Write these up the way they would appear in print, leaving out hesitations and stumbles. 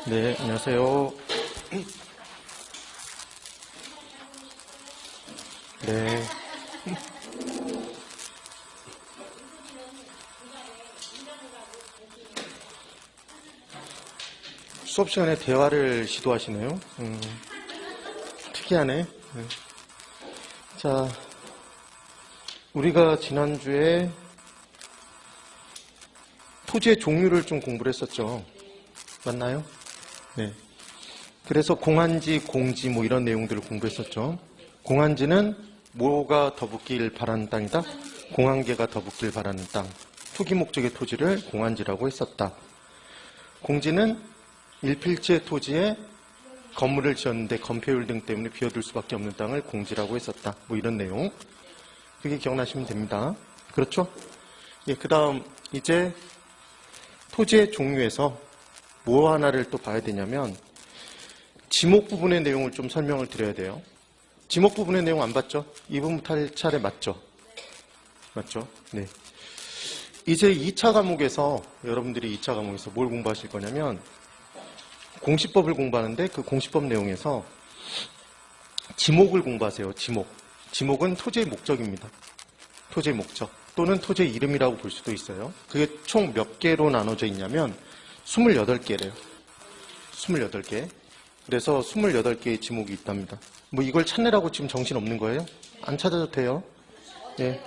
네, 안녕하세요. 네. 수업 시간에 대화를 시도하시네요. 특이하네. 네. 자, 우리가 지난주에 토지의 종류를 좀 공부를 했었죠. 맞나요? 네. 그래서 공한지, 공지 뭐 이런 내용들을 공부했었죠. 공한지는 뭐가 더 붙길 바라는 땅이다. 공한계가 더 붙길 바라는 땅. 투기 목적의 토지를 공한지라고 했었다. 공지는 일필지의 토지에 건물을 지었는데 건폐율 등 때문에 비어둘 수밖에 없는 땅을 공지라고 했었다. 뭐 이런 내용. 그게 기억나시면 됩니다. 그렇죠? 예, 그 다음 이제 토지의 종류에서 뭐 하나를 또 봐야 되냐면 지목 부분의 내용을 좀 설명을 드려야 돼요. 지목 부분의 내용 안 봤죠? 이 부분부터 할 차례 맞죠? 맞죠? 네. 이제 2차 과목에서 여러분들이 2차 과목에서 뭘 공부하실 거냐면 공시법을 공부하는데 그 공시법 내용에서 지목을 공부하세요. 지목. 지목은 토지의 목적입니다. 토지의 목적 또는 토지의 이름이라고 볼 수도 있어요. 그게 총 몇 개로 나눠져 있냐면 28개래요. 28개. 그래서 28개의 지목이 있답니다. 뭐 이걸 찾느라고 지금 정신 없는 거예요? 안 찾아도 돼요. 예.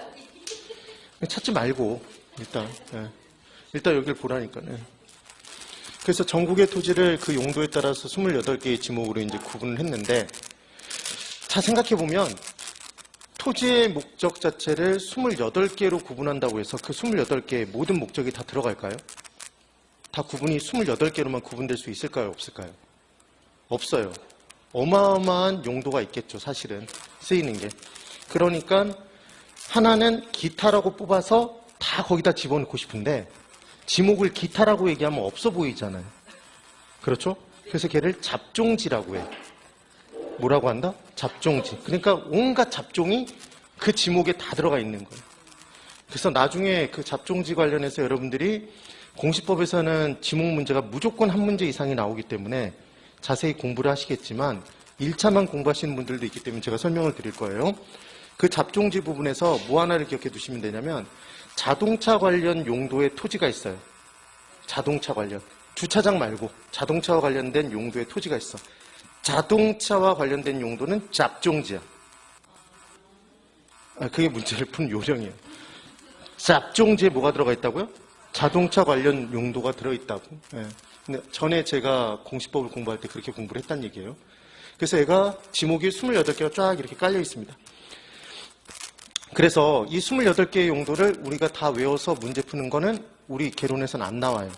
찾지 말고 일단 예. 일단 여기를 보라니까요. 예. 그래서 전국의 토지를 그 용도에 따라서 28개의 지목으로 이제 구분을 했는데 자 생각해보면 토지의 목적 자체를 28개로 구분한다고 해서 그 28개의 모든 목적이 다 들어갈까요? 다 구분이 28개로만 구분될 수 있을까요? 없을까요? 없어요. 어마어마한 용도가 있겠죠. 사실은 쓰이는 게. 그러니까 하나는 기타라고 뽑아서 다 거기다 집어넣고 싶은데 지목을 기타라고 얘기하면 없어 보이잖아요. 그렇죠? 그래서 걔를 잡종지라고 해. 뭐라고 한다? 잡종지. 그러니까 온갖 잡종이 그 지목에 다 들어가 있는 거예요. 그래서 나중에 그 잡종지 관련해서 여러분들이 공시법에서는 지목 문제가 무조건 한 문제 이상이 나오기 때문에 자세히 공부를 하시겠지만 1차만 공부하시는 분들도 있기 때문에 제가 설명을 드릴 거예요. 그 잡종지 부분에서 뭐 하나를 기억해 두시면 되냐면 자동차 관련 용도의 토지가 있어요. 자동차 관련. 주차장 말고 자동차와 관련된 용도의 토지가 있어. 자동차와 관련된 용도는 잡종지야. 그게 문제를 푼 요령이에요. 잡종지에 뭐가 들어가 있다고요? 자동차 관련 용도가 들어있다고. 예. 근데 전에 제가 공시법을 공부할 때 그렇게 공부를 했다는 얘기예요. 그래서 얘가 지목이 28개가 쫙 이렇게 깔려 있습니다. 그래서 이 28개의 용도를 우리가 다 외워서 문제 푸는 거는 우리 개론에서는 안 나와요.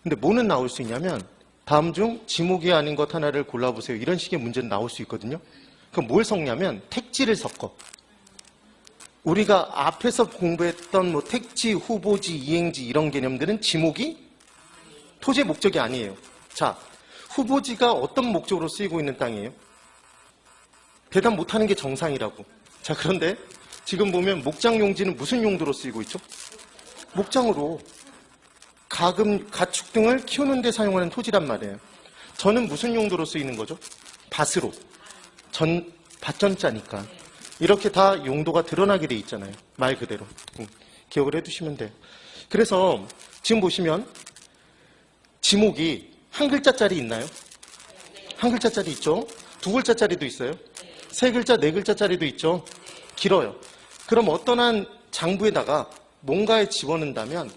근데 뭐는 나올 수 있냐면 다음 중 지목이 아닌 것 하나를 골라보세요. 이런 식의 문제는 나올 수 있거든요. 그럼 뭘 섞냐면 택지를 섞어. 우리가 앞에서 공부했던 뭐 택지, 후보지, 이행지 이런 개념들은 지목이 토지의 목적이 아니에요. 자, 후보지가 어떤 목적으로 쓰이고 있는 땅이에요? 대답 못하는 게 정상이라고. 자, 그런데 지금 보면 목장용지는 무슨 용도로 쓰이고 있죠? 목장으로 가축 등을 키우는 데 사용하는 토지란 말이에요. 저는 무슨 용도로 쓰이는 거죠? 밭으로. 밭전자니까. 이렇게 다 용도가 드러나게 돼 있잖아요. 말 그대로. 기억을 해두시면 돼요. 그래서 지금 보시면 지목이 한 글자짜리 있나요? 한 글자짜리 있죠? 두 글자짜리도 있어요? 세 글자, 네 글자짜리도 있죠? 길어요. 그럼 어떤 한 장부에다가 뭔가에 집어넣는다면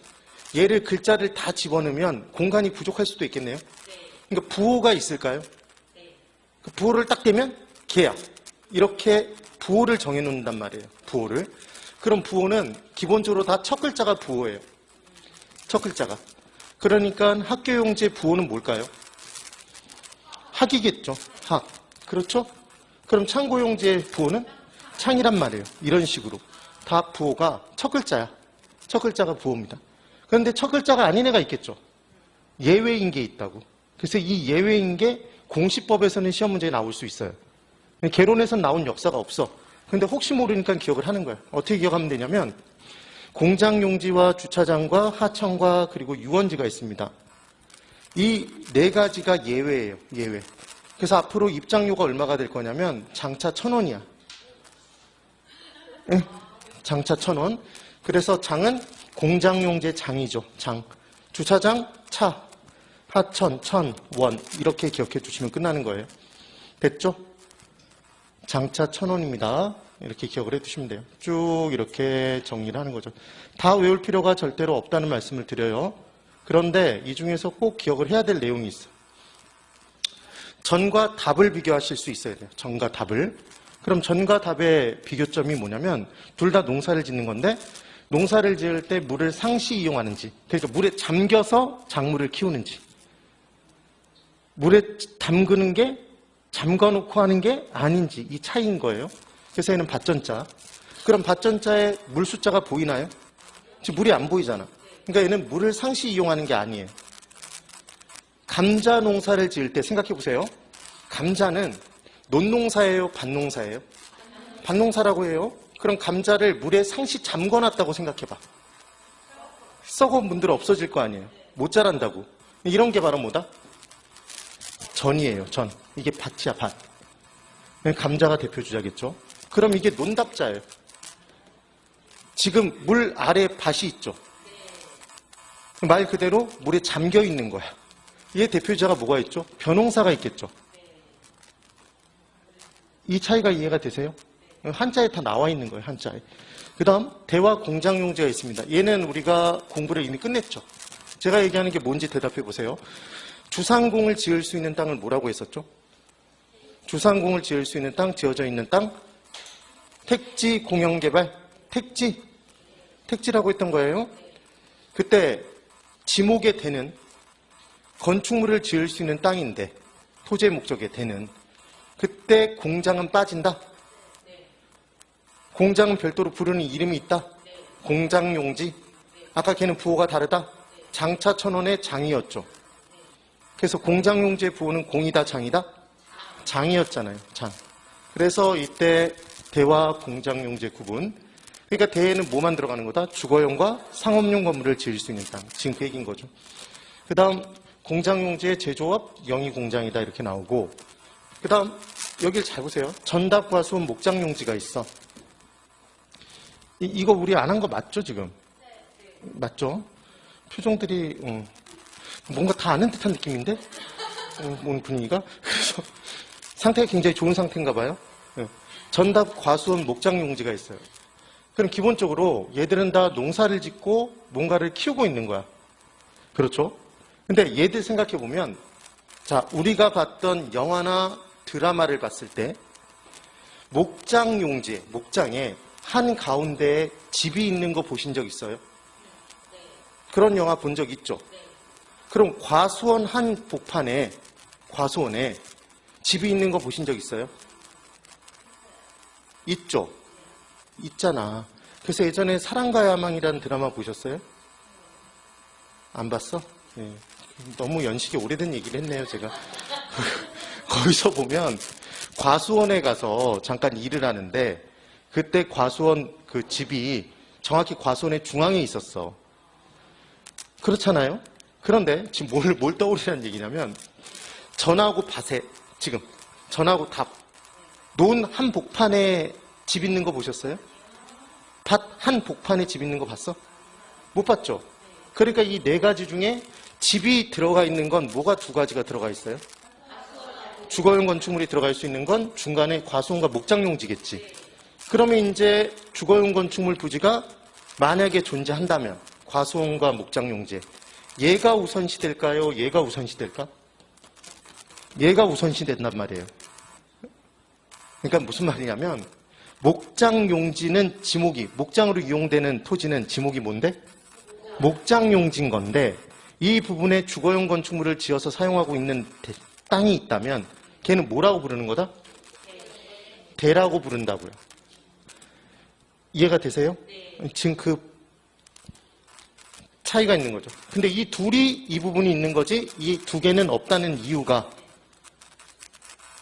얘를 글자를 다 집어넣으면 공간이 부족할 수도 있겠네요. 그러니까 부호가 있을까요? 그 부호를 딱 대면 개야. 이렇게 부호를 정해놓는단 말이에요. 부호를. 그럼 부호는 기본적으로 다 첫 글자가 부호예요. 첫 글자가. 그러니까 학교용지의 부호는 뭘까요? 학이겠죠. 학. 그렇죠? 그럼 창고용지의 부호는 창이란 말이에요. 이런 식으로. 다 부호가 첫 글자야. 첫 글자가 부호입니다. 그런데 첫 글자가 아닌 애가 있겠죠. 예외인 게 있다고. 그래서 이 예외인 게 공시법에서는 시험 문제에 나올 수 있어요. 개론에서는 나온 역사가 없어. 근데 혹시 모르니까 기억을 하는 거예요. 어떻게 기억하면 되냐면 공장용지와 주차장과 하청과 그리고 유원지가 있습니다. 이 네 가지가 예외예요. 예외. 그래서 앞으로 입장료가 얼마가 될 거냐면 장차 1,000원이야. 예? 장차 1,000원. 그래서 장은 공장용제 장이죠. 장. 주차장 차. 하천, 천, 원. 이렇게 기억해 주시면 끝나는 거예요. 됐죠? 장차 1,000원입니다. 이렇게 기억을 해두시면 돼요. 쭉 이렇게 정리를 하는 거죠. 다 외울 필요가 절대로 없다는 말씀을 드려요. 그런데 이 중에서 꼭 기억을 해야 될 내용이 있어요. 전과 답을 비교하실 수 있어야 돼요. 전과 답을. 그럼 전과 답의 비교점이 뭐냐면 둘 다 농사를 짓는 건데 농사를 지을 때 물을 상시 이용하는지, 그러니까 물에 잠겨서 작물을 키우는지, 물에 담그는 게 잠가놓고 하는 게 아닌지, 이 차이인 거예요. 그래서 얘는 밭전자. 그럼 밭전자에 물 숫자가 보이나요? 지금 물이 안 보이잖아. 그러니까 얘는 물을 상시 이용하는 게 아니에요. 감자 농사를 지을 때 생각해 보세요. 감자는 논농사예요? 밭농사예요? 밭농사라고 해요. 그럼 감자를 물에 상시 잠궈놨다고 생각해봐. 썩은 분들 없어질 거 아니에요. 못 자란다고. 이런 게 바로 뭐다? 전이에요. 전. 이게 밭이야, 밭. 감자가 대표 주자겠죠. 그럼 이게 논답자예요. 지금 물 아래 밭이 있죠. 말 그대로 물에 잠겨 있는 거야. 얘 대표주자가 뭐가 있죠? 벼농사가 있겠죠. 이 차이가 이해가 되세요? 한자에 다 나와 있는 거예요. 한자에. 그 다음 대화 공장용지가 있습니다. 얘는 우리가 공부를 이미 끝냈죠. 제가 얘기하는 게 뭔지 대답해 보세요. 주상공을 지을 수 있는 땅을 뭐라고 했었죠? 주상공을 지을 수 있는 땅, 지어져 있는 땅, 택지 공영개발, 택지라고 했던 거예요. 그때 지목에 되는 건축물을 지을 수 있는 땅인데 토지의 목적에 되는, 그때 공장은 빠진다. 공장은 별도로 부르는 이름이 있다. 공장용지. 아까 걔는 부호가 다르다. 장차 1,000원의 장이었죠. 그래서 공장용지의 부호는 공이다, 장이다? 장이었잖아요. 장. 그래서 이때 대와 공장용지의 구분. 그러니까 대에는 뭐만 들어가는 거다? 주거용과 상업용 건물을 지을 수 있는 땅. 지금 그 얘기인 거죠. 그 다음 공장용지의 제조업 영위공장이다 이렇게 나오고, 그 다음 여길 잘 보세요. 전답과 수원 목장용지가 있어. 이거 우리 안 한 거 맞죠 지금? 맞죠? 표정들이 뭔가 다 아는 듯한 느낌인데? 오늘 분위기가? 그래서 상태가 굉장히 좋은 상태인가 봐요. 전답, 과수원, 목장용지가 있어요. 그럼 기본적으로 얘들은 다 농사를 짓고 뭔가를 키우고 있는 거야. 그렇죠? 근데 얘들 생각해 보면, 자, 우리가 봤던 영화나 드라마를 봤을 때 목장용지, 목장에 한 가운데에 집이 있는 거 보신 적 있어요? 그런 영화 본 적 있죠? 그럼 과수원 한 복판에, 과수원에 집이 있는 거 보신 적 있어요? 있죠? 있잖아. 그래서 예전에 사랑과 야망이라는 드라마 보셨어요? 안 봤어? 네. 너무 연식이 오래된 얘기를 했네요, 제가. 거기서 보면 과수원에 가서 잠깐 일을 하는데 그때 과수원 그 집이 정확히 과수원의 중앙에 있었어. 그렇잖아요? 그런데 지금 뭘 떠오르라는 얘기냐면 전하고 밭에 지금 전하고 답 논 한 복판에 집 있는 거 보셨어요? 밭 한 복판에 집 있는 거 봤어? 못 봤죠? 그러니까 이 네 가지 중에 집이 들어가 있는 건 뭐가 두 가지가 들어가 있어요? 주거용 건축물이 들어갈 수 있는 건 중간에 과수원과 목장용지겠지. 그러면 이제 주거용 건축물 부지가 만약에 존재한다면 과수원과 목장용지, 얘가 우선시 될까요? 얘가 우선시 될까? 얘가 우선시 된단 말이에요. 그러니까 무슨 말이냐면 목장용지는 지목이, 목장으로 이용되는 토지는 지목이 뭔데? 목장용지인 건데 이 부분에 주거용 건축물을 지어서 사용하고 있는 땅이 있다면 걔는 뭐라고 부르는 거다? 대라고 부른다고요. 이해가 되세요? 지금 그 차이가 있는 거죠. 근데 이 둘이 이 부분이 있는 거지 이 두 개는 없다는 이유가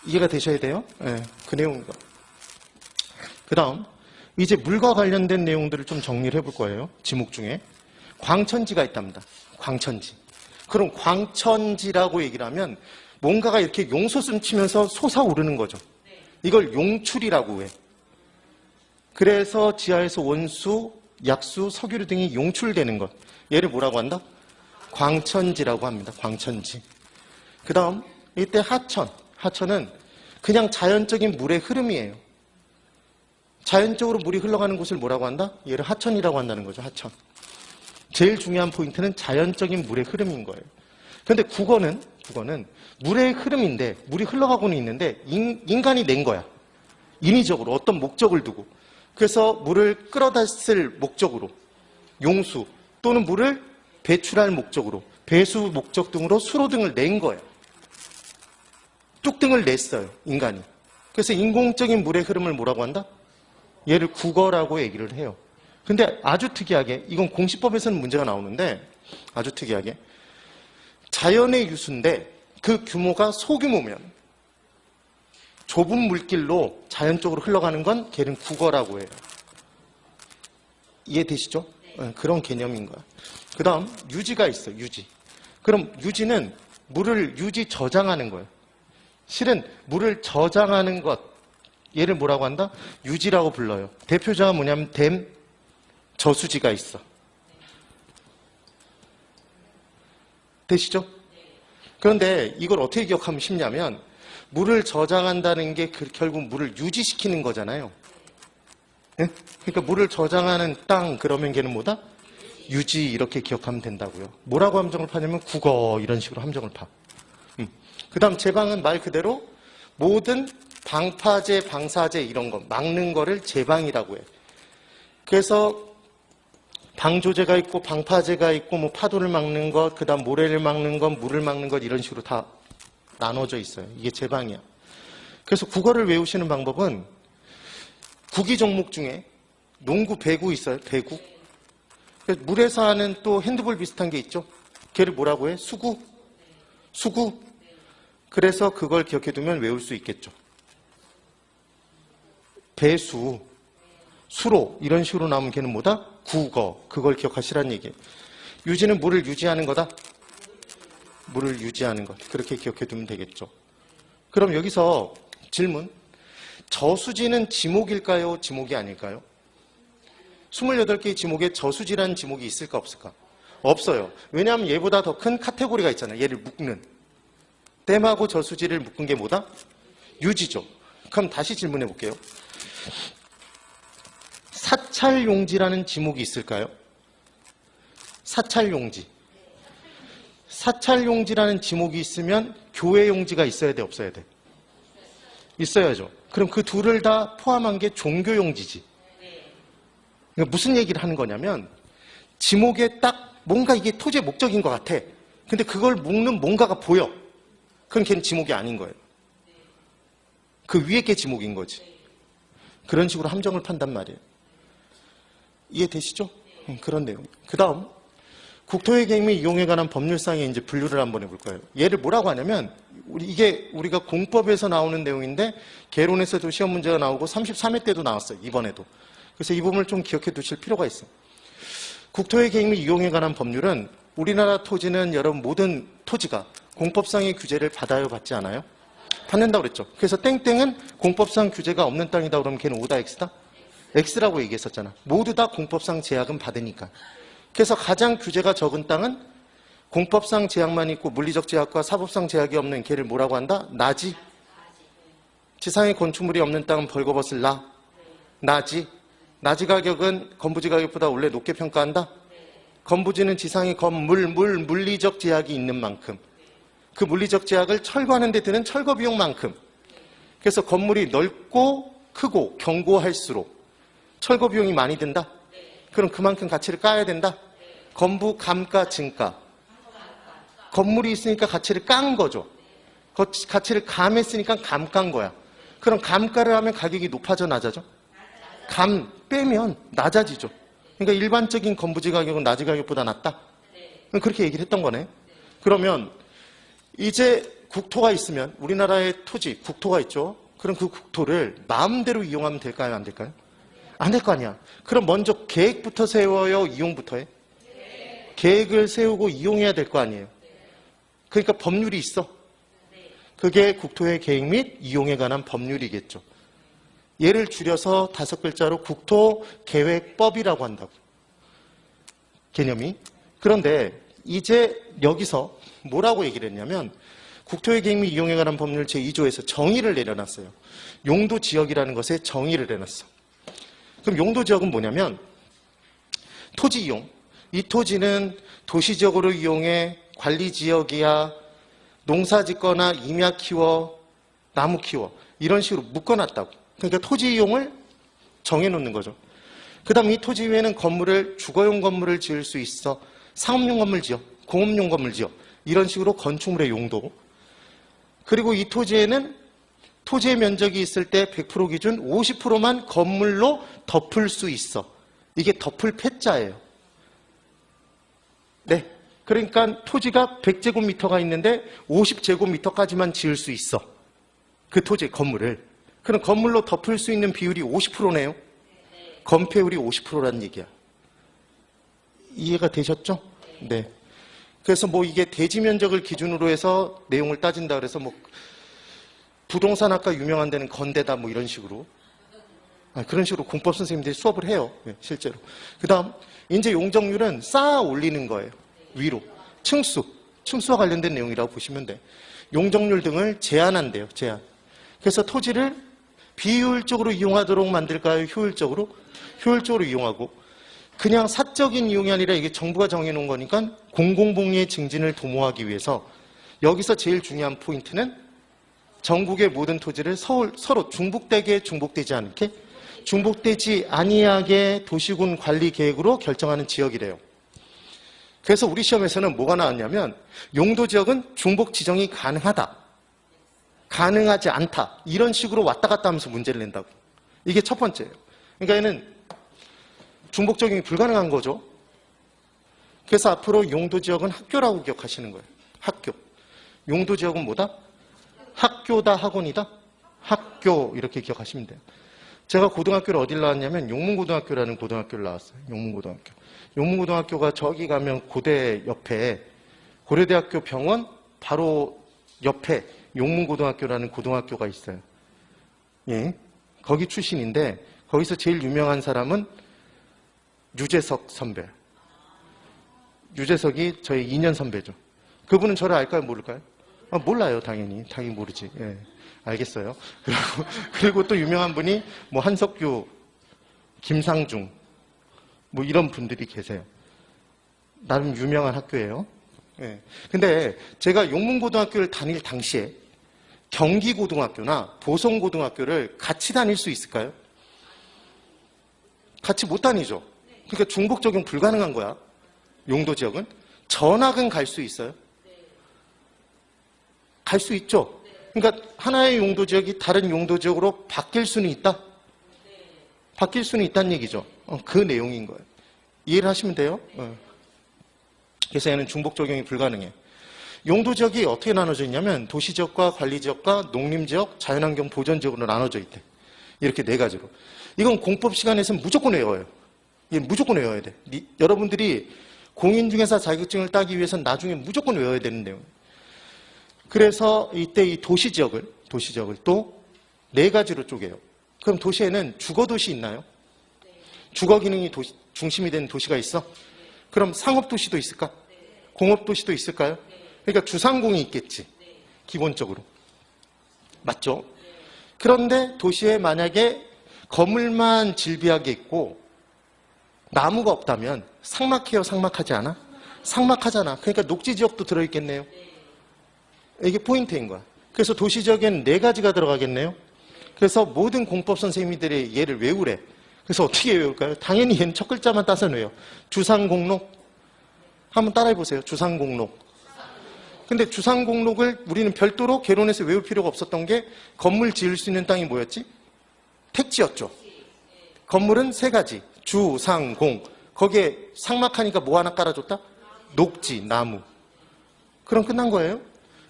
이해가 되셔야 돼요. 네, 그 내용입니다. 그 다음 이제 물과 관련된 내용들을 좀 정리를 해볼 거예요. 지목 중에 광천지가 있답니다. 광천지. 그럼 광천지라고 얘기를 하면 뭔가가 이렇게 용솟음 치면서 솟아오르는 거죠. 이걸 용출이라고 해. 그래서 지하에서 원수, 약수, 석유류 등이 용출되는 것. 얘를 뭐라고 한다? 광천지라고 합니다. 광천지. 그 다음 이때 하천. 하천은 그냥 자연적인 물의 흐름이에요. 자연적으로 물이 흘러가는 곳을 뭐라고 한다? 얘를 하천이라고 한다는 거죠. 하천. 제일 중요한 포인트는 자연적인 물의 흐름인 거예요. 그런데 국어는 물의 흐름인데 물이 흘러가고는 있는데 인간이 낸 거야. 인위적으로 어떤 목적을 두고. 그래서 물을 끌어다 쓸 목적으로 용수 또는 물을 배출할 목적으로 배수 목적 등으로 수로 등을 낸 거예요. 뚝등을 냈어요. 인간이. 그래서 인공적인 물의 흐름을 뭐라고 한다? 얘를 국어라고 얘기를 해요. 근데 아주 특이하게 이건 공시법에서는 문제가 나오는데 아주 특이하게 자연의 유수인데 그 규모가 소규모면 좁은 물길로 자연적으로 흘러가는 건 걔는 국어라고 해요. 이해되시죠? 네, 그런 개념인 거야. 그 다음 유지가 있어요. 유지. 그럼 유지는 물을 유지 저장하는 거예요. 실은 물을 저장하는 것 얘를 뭐라고 한다? 유지라고 불러요. 대표자가 뭐냐면 댐, 저수지가 있어. 되시죠? 그런데 이걸 어떻게 기억하면 쉽냐면 물을 저장한다는 게 결국 물을 유지시키는 거잖아요. 네? 그러니까 물을 저장하는 땅 그러면 걔는 뭐다? 유지 이렇게 기억하면 된다고요. 뭐라고 함정을 파냐면 국어 이런 식으로 함정을 파. 그 다음 제방은 말 그대로 모든 방파제, 방사제 이런 거 막는 거를 제방이라고 해. 그래서 방조제가 있고 방파제가 있고 뭐 파도를 막는 것, 그 다음 모래를 막는 것, 물을 막는 것 이런 식으로 다 나눠져 있어요. 이게 제방이야. 그래서 국어를 외우시는 방법은 구기 종목 중에 농구, 배구 있어요. 배구. 물에서 하는 또 핸드볼 비슷한 게 있죠. 걔를 뭐라고 해? 수구. 수구. 그래서 그걸 기억해두면 외울 수 있겠죠. 배수, 수로 이런 식으로 나오면 걔는 뭐다? 국어. 그걸 기억하시라는 얘기예요. 유지는 물을 유지하는 거다. 물을 유지하는 것. 그렇게 기억해두면 되겠죠. 그럼 여기서 질문. 저수지는 지목일까요? 지목이 아닐까요? 28개의 지목에 저수지라는 지목이 있을까 없을까? 없어요. 왜냐하면 얘보다 더 큰 카테고리가 있잖아요. 얘를 묶는. 댐하고 저수지를 묶은 게 뭐다? 유지죠. 그럼 다시 질문해 볼게요. 사찰용지라는 지목이 있을까요? 사찰용지. 사찰용지라는 지목이 있으면 교회용지가 있어야 돼, 없어야 돼? 있어야죠. 그럼 그 둘을 다 포함한 게 종교용지지. 그러니까 무슨 얘기를 하는 거냐면 지목에 딱 뭔가 이게 토지의 목적인 것 같아. 근데 그걸 묶는 뭔가가 보여. 그럼 걔는 지목이 아닌 거예요. 그 위에 게 지목인 거지. 그런 식으로 함정을 판단 말이에요. 이해되시죠? 그런 내용. 그 다음 국토의 개임을 이용에 관한 법률상의 이제 분류를 한번 해볼 거예요. 얘를 뭐라고 하냐면 이게 우리가 공법에서 나오는 내용인데 개론에서도 시험 문제가 나오고 33회 때도 나왔어요. 이번에도. 그래서 이 부분을 좀 기억해 두실 필요가 있어요. 국토의 개임을 이용에 관한 법률은 우리나라 토지는 여러분 모든 토지가 공법상의 규제를 받아요, 받지 않아요? 받는다고 그랬죠. 그래서 땡땡은 공법상 규제가 없는 땅이다 그러면 걔는 O다 X다? X라고 얘기했었잖아. 모두 다 공법상 제약은 받으니까. 그래서 가장 규제가 적은 땅은 공법상 제약만 있고 물리적 제약과 사법상 제약이 없는 걔를 뭐라고 한다? 나지. 지상에 건축물이 없는 땅은 벌거벗을 나지. 나지 가격은 건부지 가격보다 원래 높게 평가한다? 건부지는 지상에 물리적 제약이 있는 만큼 그 물리적 제약을 철거하는 데 드는 철거 비용만큼 그래서 건물이 넓고 크고 견고할수록 철거 비용이 많이 든다? 그럼 그만큼 가치를 까야 된다? 건부, 감가, 증가. 건물이 있으니까 가치를 깐 거죠. 가치를 감했으니까 감깐 거야. 그럼 감가를 하면 가격이 높아져, 낮아져? 감 빼면 낮아지죠. 그러니까 일반적인 건부지 가격은 나지 가격보다 낮다? 그렇게 얘기를 했던 거네. 그러면 이제 국토가 있으면 우리나라의 토지, 국토가 있죠. 그럼 그 국토를 마음대로 이용하면 될까요? 안 될까요? 안 될 거 아니야. 그럼 먼저 계획부터 세워요? 이용부터 해? 계획을 세우고 이용해야 될 거 아니에요. 그러니까 법률이 있어. 그게 국토의 계획 및 이용에 관한 법률이겠죠. 얘를 줄여서 5글자로 국토계획법이라고 한다고. 개념이. 그런데 이제 여기서 뭐라고 얘기를 했냐면 국토의 계획 및 이용에 관한 법률 제2조에서 정의를 내려놨어요. 용도지역이라는 것에 정의를 내놨어. 그럼 용도지역은 뭐냐면 토지 이용. 이 토지는 도시적으로 이용해 관리지역이야 농사 짓거나 임야 키워 나무 키워 이런 식으로 묶어놨다고. 그러니까 토지 이용을 정해놓는 거죠. 그 다음 이 토지 위에는 건물을 주거용 건물을 지을 수 있어. 상업용 건물 지어. 공업용 건물 지어. 이런 식으로 건축물의 용도. 그리고 이 토지에는 토지의 면적이 있을 때 100% 기준 50%만 건물로 덮을 수 있어. 이게 덮을 패자예요. 네. 그러니까 토지가 100제곱미터가 있는데 50제곱미터까지만 지을 수 있어. 그 토지 건물을. 그럼 건물로 덮을 수 있는 비율이 50%네요. 건폐율이 50%라는 얘기야. 이해가 되셨죠? 네. 그래서 뭐 이게 대지 면적을 기준으로 해서 내용을 따진다 그래서 뭐 부동산학과 유명한 데는 건대다 뭐 이런 식으로 그런 식으로 공법 선생님들이 수업을 해요. 네, 실제로. 그 다음 이제 용적률은 쌓아 올리는 거예요. 위로. 층수와 관련된 내용이라고 보시면 돼. 용적률 등을 제한한대요. 제한. 그래서 토지를 비효율적으로 이용하도록 만들까요? 효율적으로? 효율적으로 이용하고 그냥 사적인 이용이 아니라 이게 정부가 정해놓은 거니까 공공복리의 증진을 도모하기 위해서 여기서 제일 중요한 포인트는 전국의 모든 토지를 서로 중복되지 않게 중복되지 아니하게 도시군 관리 계획으로 결정하는 지역이래요. 그래서 우리 시험에서는 뭐가 나왔냐면 용도지역은 중복 지정이 가능하다. 가능하지 않다. 이런 식으로 왔다 갔다 하면서 문제를 낸다고. 이게 첫 번째예요. 그러니까 얘는 중복 적용이 불가능한 거죠. 그래서 앞으로 용도지역은 학교라고 기억하시는 거예요. 학교. 용도지역은 뭐다? 학교다, 학원이다? 학교 이렇게 기억하시면 돼요. 제가 고등학교를 어딜 나왔냐면 용문고등학교라는 고등학교를 나왔어요. 용문고등학교. 용문고등학교가 저기 가면 고대 옆에 고려대학교 병원 바로 옆에 용문고등학교라는 고등학교가 있어요. 예, 거기 출신인데 거기서 제일 유명한 사람은 유재석 선배. 유재석이 저희 2년 선배죠. 그분은 저를 알까요? 모를까요? 몰라요. 당연히 모르지. 예, 알겠어요. 그리고 또 유명한 분이 뭐 한석규, 김상중 뭐 이런 분들이 계세요. 나름 유명한 학교예요. 예. 근데 제가 용문고등학교를 다닐 당시에 경기고등학교나 보성고등학교를 같이 다닐 수 있을까요? 같이 못 다니죠. 그러니까 중복 적용 불가능한 거야. 용도지역은. 전학은 갈 수 있어요? 갈 수 있죠. 그러니까 하나의 용도지역이 다른 용도지역으로 바뀔 수는 있다? 바뀔 수는 있다는 얘기죠. 그 내용인 거예요. 이해를 하시면 돼요. 그래서 얘는 중복 적용이 불가능해. 용도지역이 어떻게 나눠져 있냐면 도시지역과 관리지역과 농림지역, 자연환경 보전지역으로 나눠져 있대. 이렇게 4가지로. 이건 공법 시간에서는 무조건 외워요. 무조건 외워야 돼. 여러분들이 공인중개사 자격증을 따기 위해서는 나중에 무조건 외워야 되는 내용. 그래서 이때 이 도시지역을 또 4가지로 쪼개요. 그럼 도시에는 주거도시 있나요? 주거 기능이 중심이 되는 도시가 있어? 그럼 상업도시도 있을까? 공업도시도 있을까요? 그러니까 주상공이 있겠지. 기본적으로. 맞죠? 그런데 도시에 만약에 건물만 질비하게 있고 나무가 없다면 삭막해요? 삭막하지 않아? 삭막하잖아. 그러니까 녹지지역도 들어있겠네요. 이게 포인트인 거야. 그래서 도시지역에는 4가지가 들어가겠네요. 그래서 모든 공법 선생님들이 얘를 외우래. 그래서 어떻게 외울까요? 당연히 얘는 첫 글자만 따서 외워요. 주상공록. 한번 따라해보세요. 주상공록. 근데 주상공록을 우리는 별도로 개론해서 외울 필요가 없었던 게 건물 지을 수 있는 땅이 뭐였지? 택지였죠. 건물은 3가지. 주, 상, 공. 거기에 삭막하니까 뭐 하나 깔아줬다? 녹지, 나무. 그럼 끝난 거예요.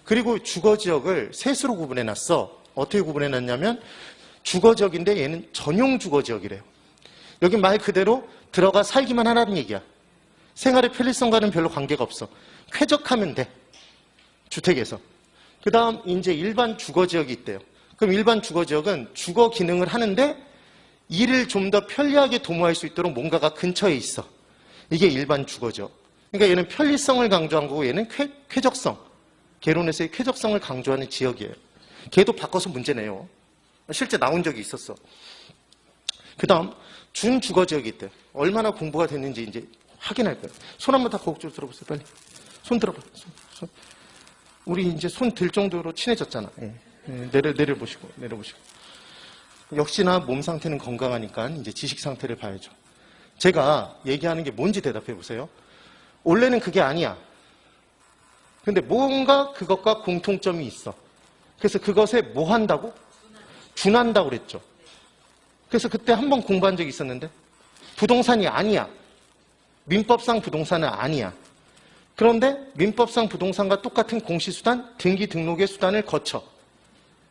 그리고 주거지역을 셋으로 구분해놨어. 어떻게 구분해놨냐면 주거지역인데 얘는 전용 주거지역이래요. 여기 말 그대로 들어가 살기만 하라는 얘기야. 생활의 편리성과는 별로 관계가 없어. 쾌적하면 돼. 주택에서. 그 다음 이제 일반 주거지역이 있대요. 그럼 일반 주거지역은 주거 기능을 하는데 일을 좀 더 편리하게 도모할 수 있도록 뭔가가 근처에 있어. 이게 일반 주거지역. 그러니까 얘는 편리성을 강조한 거고 얘는 쾌적성. 개론에서의 쾌적성을 강조하는 지역이에요. 걔도 바꿔서 문제 내요. 실제 나온 적이 있었어. 그 다음 준주거지역이 있대요. 얼마나 공부가 됐는지 이제 확인할 거예요. 손 한번 다 거국적으로 들어보세요. 빨리. 손 들어봐. 손. 우리 이제 손 들 정도로 친해졌잖아. 예. 내려보시고. 역시나 몸 상태는 건강하니까 이제 지식 상태를 봐야죠. 제가 얘기하는 게 뭔지 대답해 보세요. 원래는 그게 아니야. 근데 뭔가 그것과 공통점이 있어. 그래서 그것에 뭐 한다고? 준한다고 그랬죠. 그래서 그때 한번 공부한 적이 있었는데 부동산이 아니야. 민법상 부동산은 아니야. 그런데 민법상 부동산과 똑같은 공시수단, 등기 등록의 수단을 거쳐.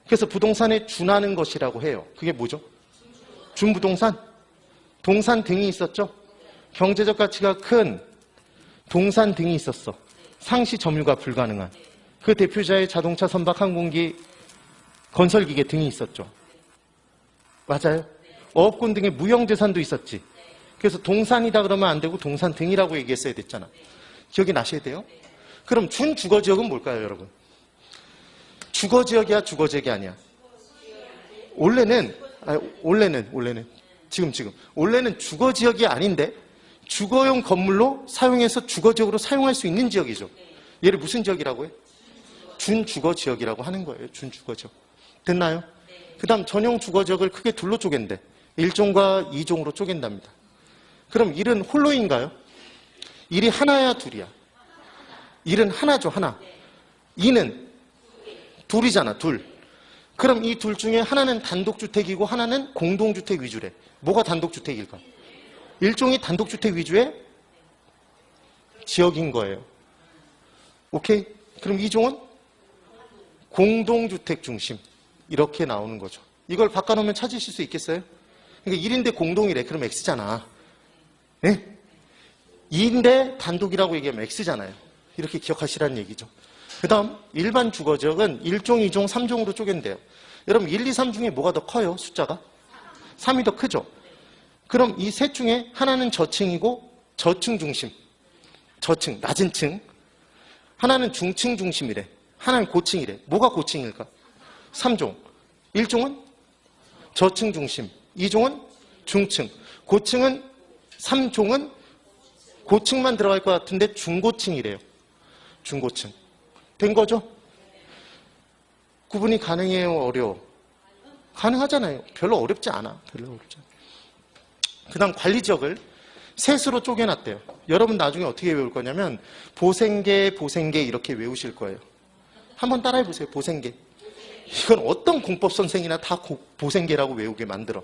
그래서 부동산에 준하는 것이라고 해요. 그게 뭐죠? 준부동산? 동산 등이 있었죠? 경제적 가치가 큰 동산 등이 있었어. 상시 점유가 불가능한. 그 대표자의 자동차, 선박, 항공기, 건설기계 등이 있었죠. 맞아요? 어업권 등의 무형재산도 있었지. 그래서 동산이다 그러면 안 되고 동산 등이라고 얘기했어야 됐잖아. 기억이 나셔야 돼요? 그럼 준주거지역은 뭘까요, 여러분? 주거지역이야, 주거지역이 아니야? 원래는 원래는 주거지역이 아닌데 주거용 건물로 사용해서 주거지역으로 사용할 수 있는 지역이죠. 얘를 무슨 지역이라고 해? 준주거지역이라고 하는 거예요. 준주거지역. 됐나요? 그 다음 전용 주거지역을 크게 둘로 쪼갠대. 1종과 2종으로 쪼갠답니다. 그럼 일은 홀로인가요? 일이 하나야, 둘이야? 일은 하나죠, 하나. 이는 둘이잖아, 둘. 그럼 이 둘 중에 하나는 단독주택이고 하나는 공동주택 위주래. 뭐가 단독주택일까? 일종이 단독주택 위주의 지역인 거예요. 오케이? 그럼 이종은 공동주택 중심. 이렇게 나오는 거죠. 이걸 바꿔놓으면 찾으실 수 있겠어요? 그러니까 1인데 공동이래. 그럼 X잖아. 네? 2인데 단독이라고 얘기하면 X잖아요. 이렇게 기억하시라는 얘기죠. 그 다음 일반 주거지역은 1종, 2종, 3종으로 쪼갠대요. 여러분 1, 2, 3 중에 뭐가 더 커요? 숫자가? 3이 더 크죠? 그럼 이 셋 중에 하나는 저층이고 저층 중심. 저층, 낮은 층. 하나는 중층 중심이래. 하나는 고층이래. 뭐가 고층일까? 3종. 1종은 저층 중심. 2종은 중층. 고층은 3종은 고층만 들어갈 것 같은데 중고층이래요. 중고층. 된 거죠? 구분이 가능해요? 어려워? 가능하잖아요. 별로 어렵지 않아. 그 다음 관리지역을 셋으로 쪼개놨대요. 여러분 나중에 어떻게 외울 거냐면 보생계 이렇게 외우실 거예요. 한번 따라해보세요. 보생계. 이건 어떤 공법 선생이나 다 보생계라고 외우게 만들어.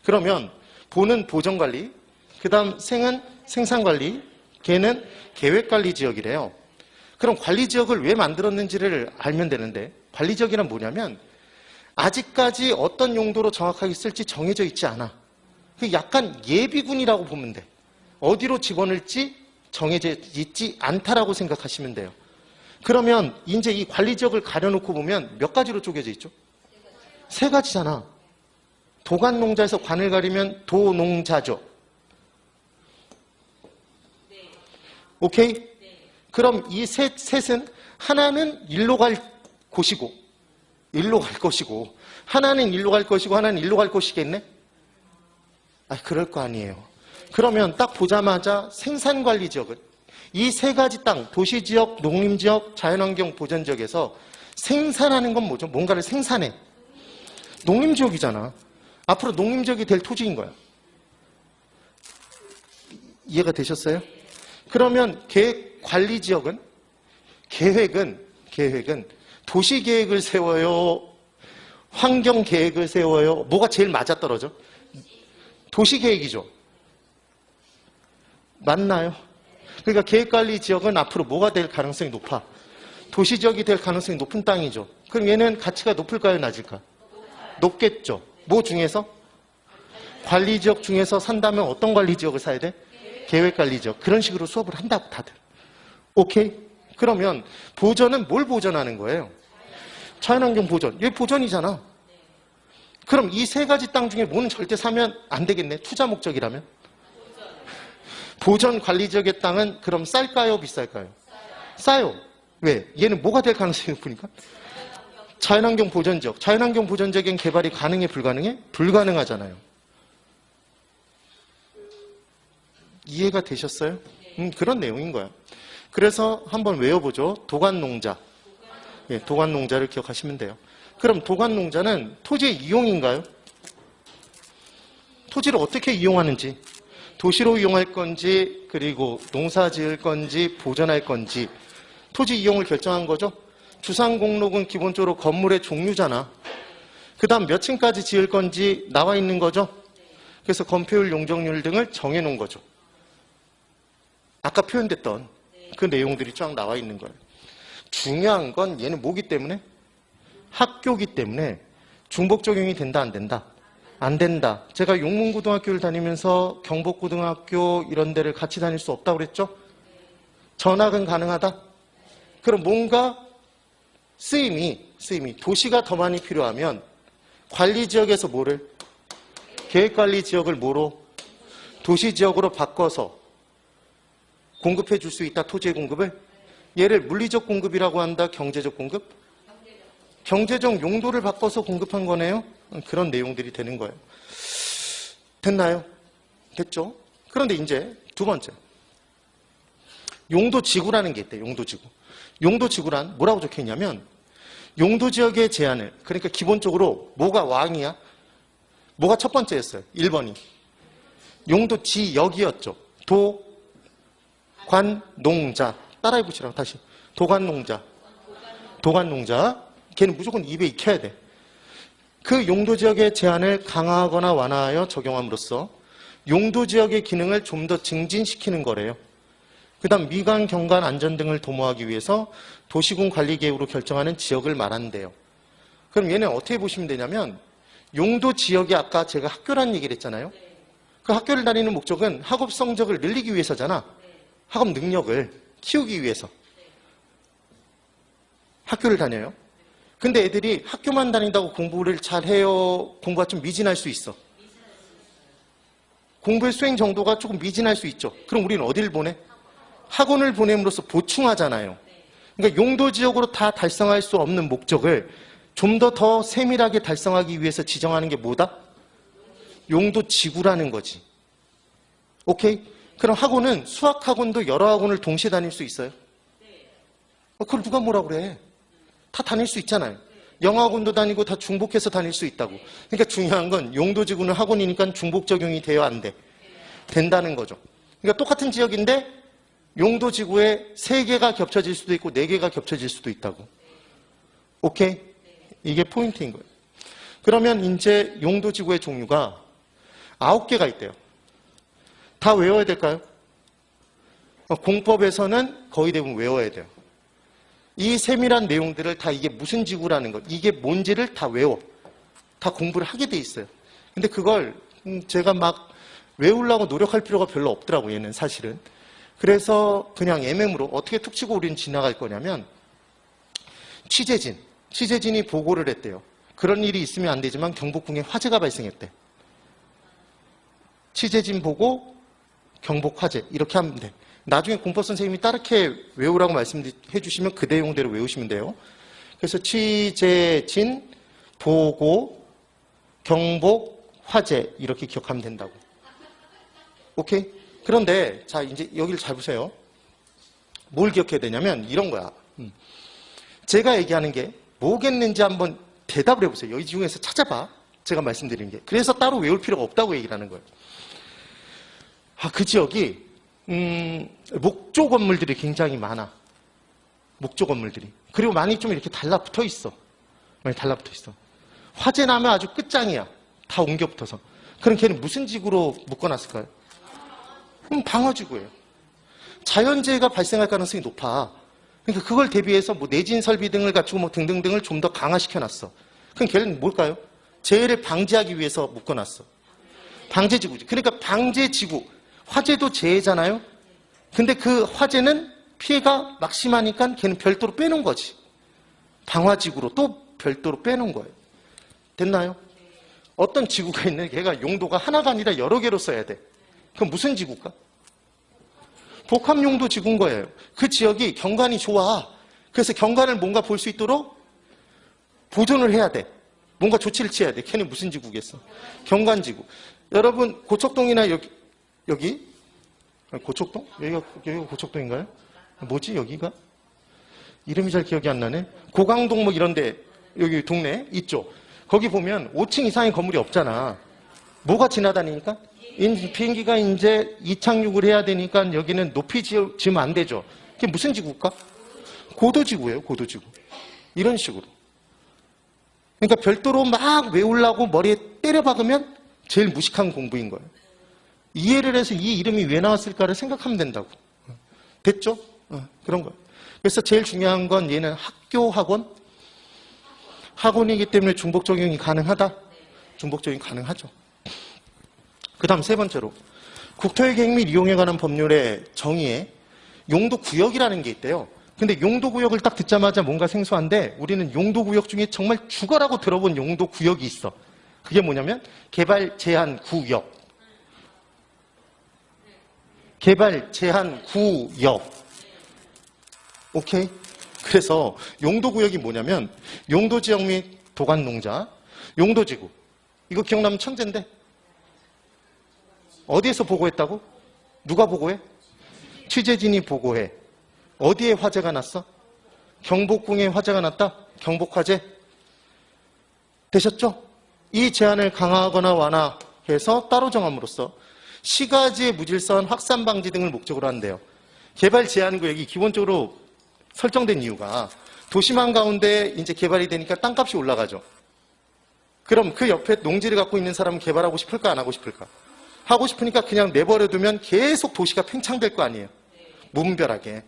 그러면 보는 보전관리, 그 다음 생은 생산관리, 계는 계획관리지역이래요. 그럼 관리지역을 왜 만들었는지를 알면 되는데 관리지역이란 뭐냐면 아직까지 어떤 용도로 정확하게 쓸지 정해져 있지 않아. 약간 예비군이라고 보면 돼. 어디로 집어넣을지 정해져 있지 않다라고 생각하시면 돼요. 그러면 이제 이 관리지역을 가려놓고 보면 몇 가지로 쪼개져 있죠? 3가지잖아. 도관농자에서 관을 가리면 도농자죠. 오케이? 그럼 이 셋은 하나는 일로 갈 곳이고 하나는 일로 갈 것이고 하나는 일로 갈 것이겠네? 그럴 거 아니에요. 그러면 딱 보자마자 생산관리지역은 이 3가지 땅, 도시지역, 농림지역, 자연환경 보전지역에서 생산하는 건 뭐죠? 뭔가를 생산해. 농림지역이잖아. 앞으로 농림지역이 될 토지인 거야. 이해가 되셨어요? 그러면 계획관리지역은 계획은 도시계획을 세워요? 환경계획을 세워요? 뭐가 제일 맞아떨어져? 도시계획이죠. 맞나요? 그러니까 계획관리지역은 앞으로 뭐가 될 가능성이 높아? 도시지역이 될 가능성이 높은 땅이죠. 그럼 얘는 가치가 높을까요? 낮을까? 높겠죠. 뭐 중에서? 관리지역 중에서 산다면 어떤 관리지역을 사야 돼? 계획관리지역. 그런 식으로 수업을 한다고 다들. 오케이? 그러면 보전은 뭘 보전하는 거예요? 자연환경 보전. 얘 보전이잖아. 그럼 이 세 가지 땅 중에 뭐는 절대 사면 안 되겠네. 투자 목적이라면. 보전 관리 지역의 땅은 그럼 쌀까요? 비쌀까요? 싸요. 왜? 얘는 뭐가 될 가능성이 높으니까? 자연환경 보전 지역. 자연환경 보전 지역엔 개발이 가능해? 불가능해? 불가능하잖아요. 이해가 되셨어요? 그런 내용인 거야. 그래서 한번 외워보죠. 도관농자. 예, 도관농자를 기억하시면 돼요. 그럼 도관농자는 토지의 이용인가요? 토지를 어떻게 이용하는지, 도시로 이용할 건지, 그리고 농사 지을 건지, 보전할 건지, 토지 이용을 결정한 거죠. 주상공록은 기본적으로 건물의 종류잖아. 그 다음 몇 층까지 지을 건지 나와 있는 거죠. 그래서 건폐율, 용적률 등을 정해놓은 거죠. 아까 표현됐던 그 내용들이 쫙 나와 있는 거예요. 중요한 건 얘는 뭐기 때문에? 학교기 때문에 중복 적용이 된다, 안 된다? 안 된다. 제가 용문고등학교를 다니면서 경복고등학교 이런 데를 같이 다닐 수 없다고 그랬죠? 전학은 가능하다? 그럼 뭔가 쓰임이 도시가 더 많이 필요하면 관리지역에서 뭐를? 계획관리지역을 뭐로? 도시지역으로 바꿔서 공급해 줄 수 있다, 토지의 공급을? 얘를 물리적 공급이라고 한다, 경제적 공급? 경제적 용도를 바꿔서 공급한 거네요. 그런 내용들이 되는 거예요. 됐나요? 됐죠? 그런데 이제 두 번째. 용도지구라는 게 있대요. 용도지구. 용도지구란 뭐라고 적혀있냐면 용도지역의 제한을, 그러니까 기본적으로 뭐가 왕이야? 뭐가 첫 번째였어요? 1번이. 용도지역이었죠. 도관농자. 따라해보시라고 다시. 도관농자. 도관농자. 걔는 무조건 입에 익혀야 돼. 그 용도지역의 제한을 강화하거나 완화하여 적용함으로써 용도지역의 기능을 좀 더 증진시키는 거래요. 그 다음 미관, 경관, 안전 등을 도모하기 위해서 도시군 관리계획으로 결정하는 지역을 말한대요. 그럼 얘는 어떻게 보시면 되냐면 용도지역이 아까 제가 학교라는 얘기를 했잖아요. 그 학교를 다니는 목적은 학업 성적을 늘리기 위해서잖아. 학업 능력을 키우기 위해서 학교를 다녀요. 근데 애들이 학교만 다닌다고 공부를 잘해요? 공부가 좀 미진할 수 있어. 공부의 수행 정도가 조금 미진할 수 있죠. 그럼 우리는 어디를 보내? 학원을 보냄으로써 보충하잖아요. 그러니까 용도지역으로 다 달성할 수 없는 목적을 좀 더 세밀하게 달성하기 위해서 지정하는 게 뭐다? 용도지구라는 거지. 오케이? 그럼 학원은 수학학원도 여러 학원을 동시에 다닐 수 있어요? 그걸 누가 뭐라 그래? 다 다닐 수 있잖아요. 영어학원도 다니고 다 중복해서 다닐 수 있다고. 그러니까 중요한 건 용도지구는 학원이니까 중복 적용이 돼요, 안 돼? 된다는 거죠. 그러니까 똑같은 지역인데 용도지구에 3개가 겹쳐질 수도 있고 4개가 겹쳐질 수도 있다고. 오케이? 이게 포인트인 거예요. 그러면 이제 용도지구의 종류가 9개가 있대요. 다 외워야 될까요? 공법에서는 거의 대부분 외워야 돼요. 이 세밀한 내용들을 다 이게 무슨 지구라는 것, 이게 뭔지를 다 외워. 다 공부를 하게 돼 있어요. 근데 그걸 제가 막 외우려고 노력할 필요가 별로 없더라고요, 얘는 사실은. 그래서 그냥 MM으로 어떻게 툭 치고 우리는 지나갈 거냐면 취재진이 보고를 했대요. 그런 일이 있으면 안 되지만 경복궁에 화재가 발생했대. 취재진 보고 경복 화재 이렇게 하면 돼. 나중에 공법 선생님이 따르게 외우라고 말씀해 주시면 그 내용대로 외우시면 돼요. 그래서 취재진, 보고, 경복, 화재 이렇게 기억하면 된다고. 오케이? 그런데 자 이제 여기를 잘 보세요. 뭘 기억해야 되냐면 이런 거야. 제가 얘기하는 게 뭐겠는지 한번 대답을 해보세요. 여기 중에서 찾아봐. 제가 말씀드리는 게. 그래서 따로 외울 필요가 없다고 얘기를 하는 거예요. 그 지역이 목조 건물들이 굉장히 많아. 목조 건물들이. 그리고 많이 좀 이렇게 달라붙어 있어. 많이 달라붙어 있어. 화재 나면 아주 끝장이야. 다 옮겨 붙어서. 그럼 걔는 무슨 지구로 묶어놨을까요? 방어지구예요. 자연재해가 발생할 가능성이 높아. 그러니까 그걸 대비해서 뭐 내진 설비 등을 갖추고 뭐 등등등을 좀 더 강화시켜놨어. 그럼 걔는 뭘까요? 재해를 방지하기 위해서 묶어놨어. 방제지구지. 그러니까 방제지구. 화재도 재해잖아요. 근데 그 화재는 피해가 막심하니까 걔는 별도로 빼놓은 거지. 방화지구로 또 별도로 빼놓은 거예요. 됐나요? 어떤 지구가 있는 걔가 용도가 하나가 아니라 여러 개로 써야 돼. 그럼 무슨 지구일까? 복합용도 지구인 거예요. 그 지역이 경관이 좋아. 그래서 경관을 뭔가 볼 수 있도록 보존을 해야 돼. 뭔가 조치를 취해야 돼. 걔는 무슨 지구겠어? 경관지구. 여러분 고척동이나 여기 고척동? 여기가 고척동인가요? 뭐지 여기가? 이름이 잘 기억이 안 나네. 고강동 뭐 이런데 여기 동네 있죠. 거기 보면 5층 이상의 건물이 없잖아. 뭐가 지나다니니까? 비행기가 이제 이착륙을 해야 되니까 여기는 높이 지으면 안 되죠. 그게 무슨 지구일까? 고도지구예요. 고도지구. 이런 식으로. 그러니까 별도로 막 외우려고 머리에 때려 박으면 제일 무식한 공부인 거예요. 이해를 해서 이 이름이 왜 나왔을까를 생각하면 된다고. 됐죠? 그런 거예요. 그래서 제일 중요한 건 얘는 학교 학원? 학원이기 때문에 중복 적용이 가능하다? 중복 적용이 가능하죠. 그 다음 세 번째로 국토의 계획 및 이용에 관한 법률의 정의에 용도구역이라는 게 있대요. 근데 용도구역을 딱 듣자마자 뭔가 생소한데 우리는 용도구역 중에 정말 죽어라고 들어본 용도구역이 있어. 그게 뭐냐면 개발 제한 구역. 개발 제한 구역. 오케이? 그래서 용도구역이 뭐냐면 용도지역 및 도관농자, 용도지구. 이거 기억나면 천재인데 어디에서 보고했다고? 누가 보고해? 취재진이 보고해. 어디에 화재가 났어? 경복궁에 화재가 났다? 경복화재? 되셨죠? 이 제한을 강화하거나 완화해서 따로 정함으로써 시가지의 무질서한 확산 방지 등을 목적으로 한대요. 개발 제한 구역이 기본적으로 설정된 이유가 도시망 가운데 이제 개발이 되니까 땅값이 올라가죠. 그럼 그 옆에 농지를 갖고 있는 사람은 개발하고 싶을까 안 하고 싶을까? 하고 싶으니까 그냥 내버려두면 계속 도시가 팽창될 거 아니에요. 무분별하게.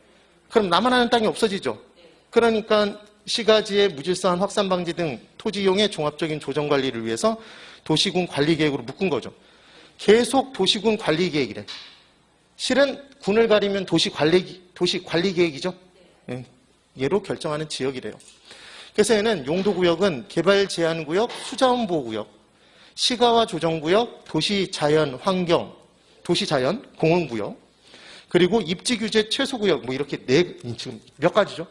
그럼 나만 하는 땅이 없어지죠. 그러니까 시가지의 무질서한 확산 방지 등 토지 이용의 종합적인 조정 관리를 위해서 도시군 관리 계획으로 묶은 거죠. 계속 도시군 관리 계획이래. 실은 군을 가리면 도시 관리 계획이죠. 얘로 결정하는 지역이래요. 그래서 얘는 용도구역은 개발 제한 구역, 수자원 보호 구역, 시가와 조정 구역, 도시 자연 환경, 도시 자연 공원 구역, 그리고 입지 규제 최소 구역 뭐 이렇게 지금 몇 가지죠?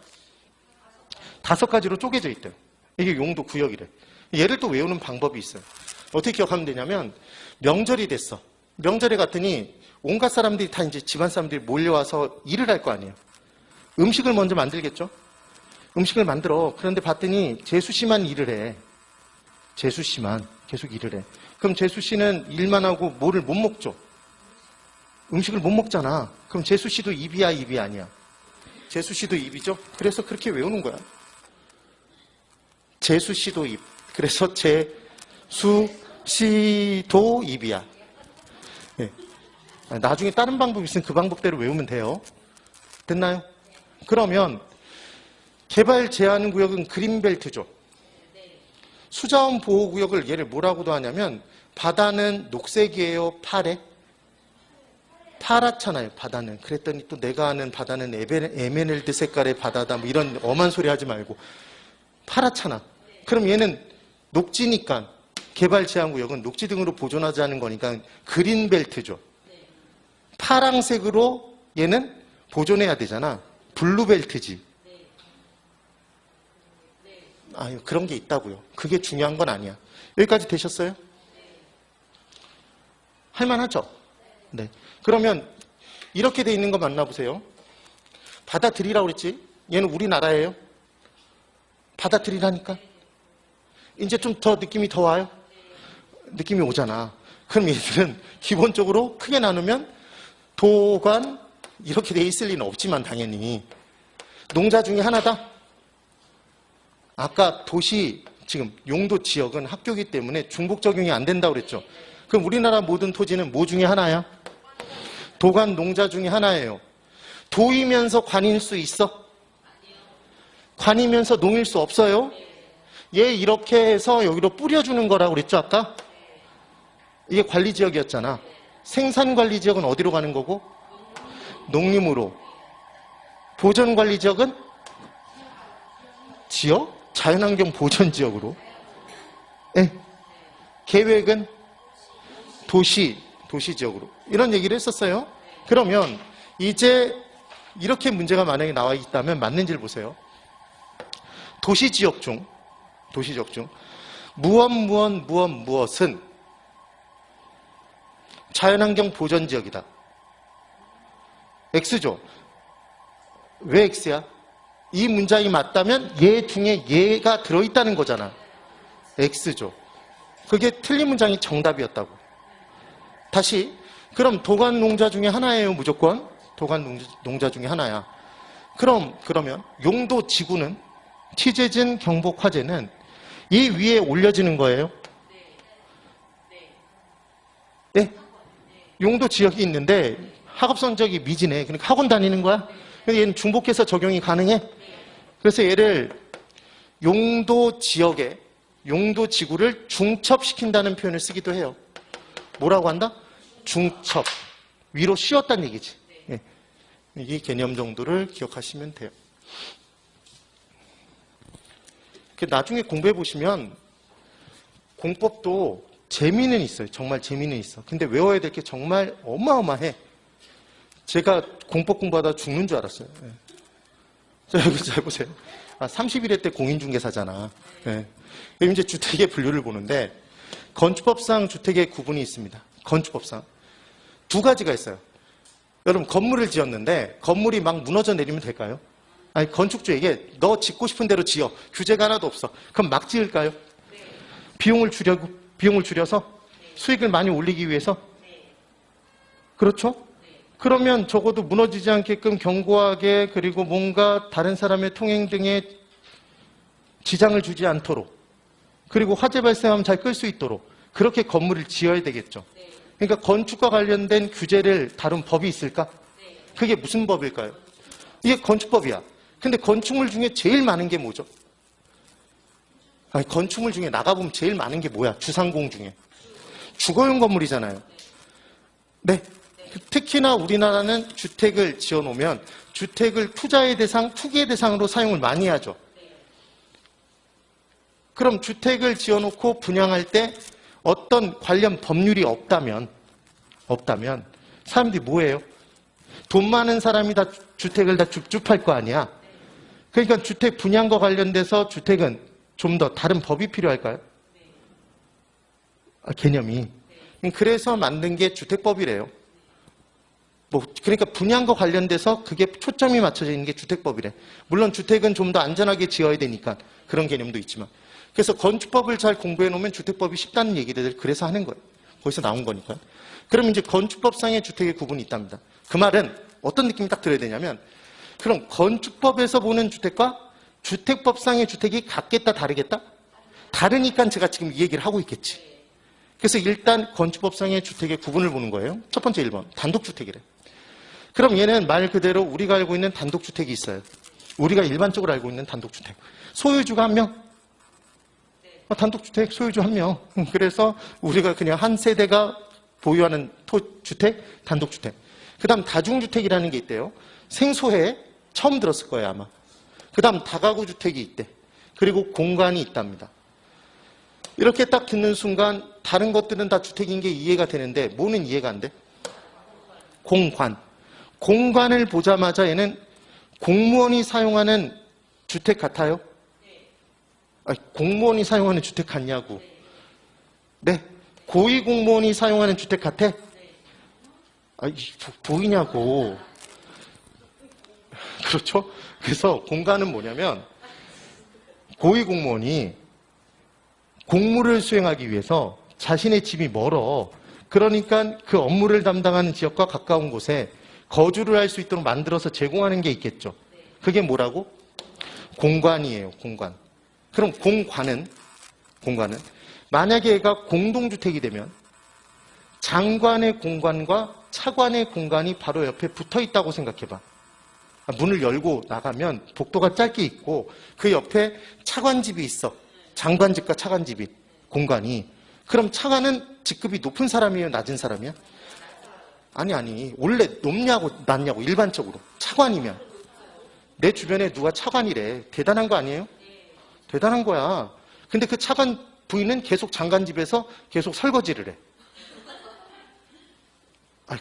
5가지로 쪼개져 있대요. 이게 용도 구역이래. 얘를 또 외우는 방법이 있어요. 어떻게 기억하면 되냐면 명절이 됐어. 명절에 갔더니 온갖 사람들이 다 이제 집안 사람들이 몰려와서 일을 할 거 아니에요. 음식을 먼저 만들겠죠? 음식을 만들어. 그런데 봤더니 재수 씨만 일을 해. 재수 씨만 계속 일을 해. 그럼 재수 씨는 일만 하고 뭐를 못 먹죠? 음식을 못 먹잖아. 그럼 재수 씨도 입이야, 입이 아니야? 재수 씨도 입이죠? 그래서 그렇게 외우는 거야. 재수 씨도 입. 그래서 재수 씨도 입이야. 네. 나중에 다른 방법이 있으면 그 방법대로 외우면 돼요. 됐나요? 그러면 개발 제한 구역은 그린벨트죠. 수자원 보호구역을 얘를 뭐라고도 하냐면 바다는 녹색이에요, 파래? 파랗잖아요, 바다는. 그랬더니 또 내가 아는 바다는 에메랄드 색깔의 바다다 뭐 이런 엄한 소리 하지 말고 파랗잖아. 그럼 얘는 녹지니까 개발 제한 구역은 녹지 등으로 보존하자는 거니까 그린벨트죠. 파랑색으로 얘는 보존해야 되잖아. 블루벨트지. 아유, 그런 게 있다고요. 그게 중요한 건 아니야. 여기까지 되셨어요? 할만하죠? 네. 그러면 이렇게 돼 있는 거 만나보세요. 받아들이라고 그랬지? 얘는 우리나라예요. 받아들이라니까. 이제 좀 더 느낌이 더 와요? 느낌이 오잖아. 그럼 얘들은 기본적으로 크게 나누면 도관 이렇게 돼 있을 리는 없지만 당연히 농자 중에 하나다. 아까 도시 지금 용도 지역은 학교이기 때문에 중복 적용이 안 된다고 그랬죠. 그럼 우리나라 모든 토지는 뭐 중에 하나야? 도관 농자 중에 하나예요. 도이면서 관일 수 있어? 관이면서 농일 수 없어요? 얘 이렇게 해서 여기로 뿌려주는 거라고 그랬죠 아까? 이게 관리지역이었잖아. 생산관리지역은 어디로 가는 거고? 농림으로. 보전관리지역은 지역? 자연환경 보전지역으로. 네. 계획은 도시지역으로. 이런 얘기를 했었어요. 그러면 이제 이렇게 문제가 만약에 나와 있다면 맞는지를 보세요. 도시지역 중 무엇은 자연환경 보전지역이다. X죠. 왜 X야? 이 문장이 맞다면 얘 중에 얘가 들어있다는 거잖아. X죠. 그게 틀린 문장이 정답이었다고. 다시, 그럼 도간 농자 중에 하나예요, 무조건? 도간 농자 중에 하나야. 그러면 용도 지구는, 취재진, 경복, 화재는 이 위에 올려지는 거예요? 네. 용도 지역이 있는데 학업성적이 미지네. 그러니까 학원 다니는 거야? 근데 얘는 중복해서 적용이 가능해? 그래서 얘를 용도 지역에, 용도 지구를 중첩시킨다는 표현을 쓰기도 해요. 뭐라고 한다? 중첩. 위로 씌웠다는 얘기지. 예. 이 개념 정도를 기억하시면 돼요. 나중에 공부해 보시면 공법도 재미는 있어요. 정말 재미는 있어. 근데 외워야 될 게 정말 어마어마해. 제가 공법 공부하다 죽는 줄 알았어요. 예. 자, 여기 잘 보세요. 31회 때 공인중개사잖아. 예. 그럼 이제 주택의 분류를 보는데 건축법상 주택의 구분이 있습니다. 건축법상. 두 가지가 있어요. 여러분 건물을 지었는데 건물이 막 무너져 내리면 될까요? 아니 건축주에게 너 짓고 싶은 대로 지어. 규제가 하나도 없어. 그럼 막 지을까요? 네. 비용을 줄여서 수익을 많이 올리기 위해서? 그렇죠? 그러면 적어도 무너지지 않게끔 견고하게 그리고 뭔가 다른 사람의 통행 등에 지장을 주지 않도록 그리고 화재 발생하면 잘 끌 수 있도록 그렇게 건물을 지어야 되겠죠. 그러니까 건축과 관련된 규제를 다룬 법이 있을까? 그게 무슨 법일까요? 이게 건축법이야. 근데 건축물 중에 제일 많은 게 뭐죠? 아니, 건축물 중에 나가보면 제일 많은 게 뭐야? 주상공 중에. 주거용 건물이잖아요. 네. 특히나 우리나라는 주택을 지어놓으면 주택을 투자의 대상, 투기의 대상으로 사용을 많이 하죠. 그럼 주택을 지어놓고 분양할 때 어떤 관련 법률이 없다면 사람들이 뭐예요? 돈 많은 사람이 다 주택을 다 줍줍할 거 아니야. 그러니까 주택 분양과 관련돼서 주택은 좀 더 다른 법이 필요할까요? 개념이. 그래서 만든 게 주택법이래요. 그러니까 분양과 관련돼서 그게 초점이 맞춰져 있는 게 주택법이래. 물론 주택은 좀 더 안전하게 지어야 되니까 그런 개념도 있지만. 그래서 건축법을 잘 공부해 놓으면 주택법이 쉽다는 얘기들 그래서 하는 거예요. 거기서 나온 거니까. 그럼 이제 건축법상의 주택의 구분이 있답니다. 그 말은 어떤 느낌이 딱 들어야 되냐면 그럼 건축법에서 보는 주택과 주택법상의 주택이 같겠다 다르겠다? 다르니까 제가 지금 이 얘기를 하고 있겠지. 그래서 일단 건축법상의 주택의 구분을 보는 거예요. 첫 번째 1번 단독주택이래. 그럼 얘는 말 그대로 우리가 알고 있는 단독주택이 있어요. 우리가 일반적으로 알고 있는 단독주택. 소유주가 한 명. 단독주택 소유주 한 명. 그래서 우리가 그냥 한 세대가 보유하는 주택, 단독주택. 그 다음 다중주택이라는 게 있대요. 생소해. 처음 들었을 거예요 아마. 그 다음 다가구 주택이 있대. 그리고 공간이 있답니다. 이렇게 딱 듣는 순간 다른 것들은 다 주택인 게 이해가 되는데 뭐는 이해가 안 돼? 공간. 공간을 보자마자 얘는 공무원이 사용하는 주택 같아요? 아니, 공무원이 사용하는 주택 같냐고. 네. 고위공무원이 사용하는 주택 같아? 아니, 보이냐고. 그렇죠? 그래서 공간은 뭐냐면 고위공무원이 공무를 수행하기 위해서 자신의 집이 멀어. 그러니까 그 업무를 담당하는 지역과 가까운 곳에 거주를 할 수 있도록 만들어서 제공하는 게 있겠죠. 그게 뭐라고? 공간이에요. 공간. 그럼 공간은 만약에 얘가 공동주택이 되면 장관의 공간과 차관의 공간이 바로 옆에 붙어 있다고 생각해봐. 문을 열고 나가면 복도가 짧게 있고 그 옆에 차관집이 있어. 장관집과 차관집이 공간이. 그럼 차관은 직급이 높은 사람이에요? 낮은 사람이야? 아니. 원래 높냐고 낮냐고 일반적으로. 차관이면. 내 주변에 누가 차관이래. 대단한 거 아니에요? 대단한 거야. 근데 그 차관 부인은 계속 장관집에서 계속 설거지를 해.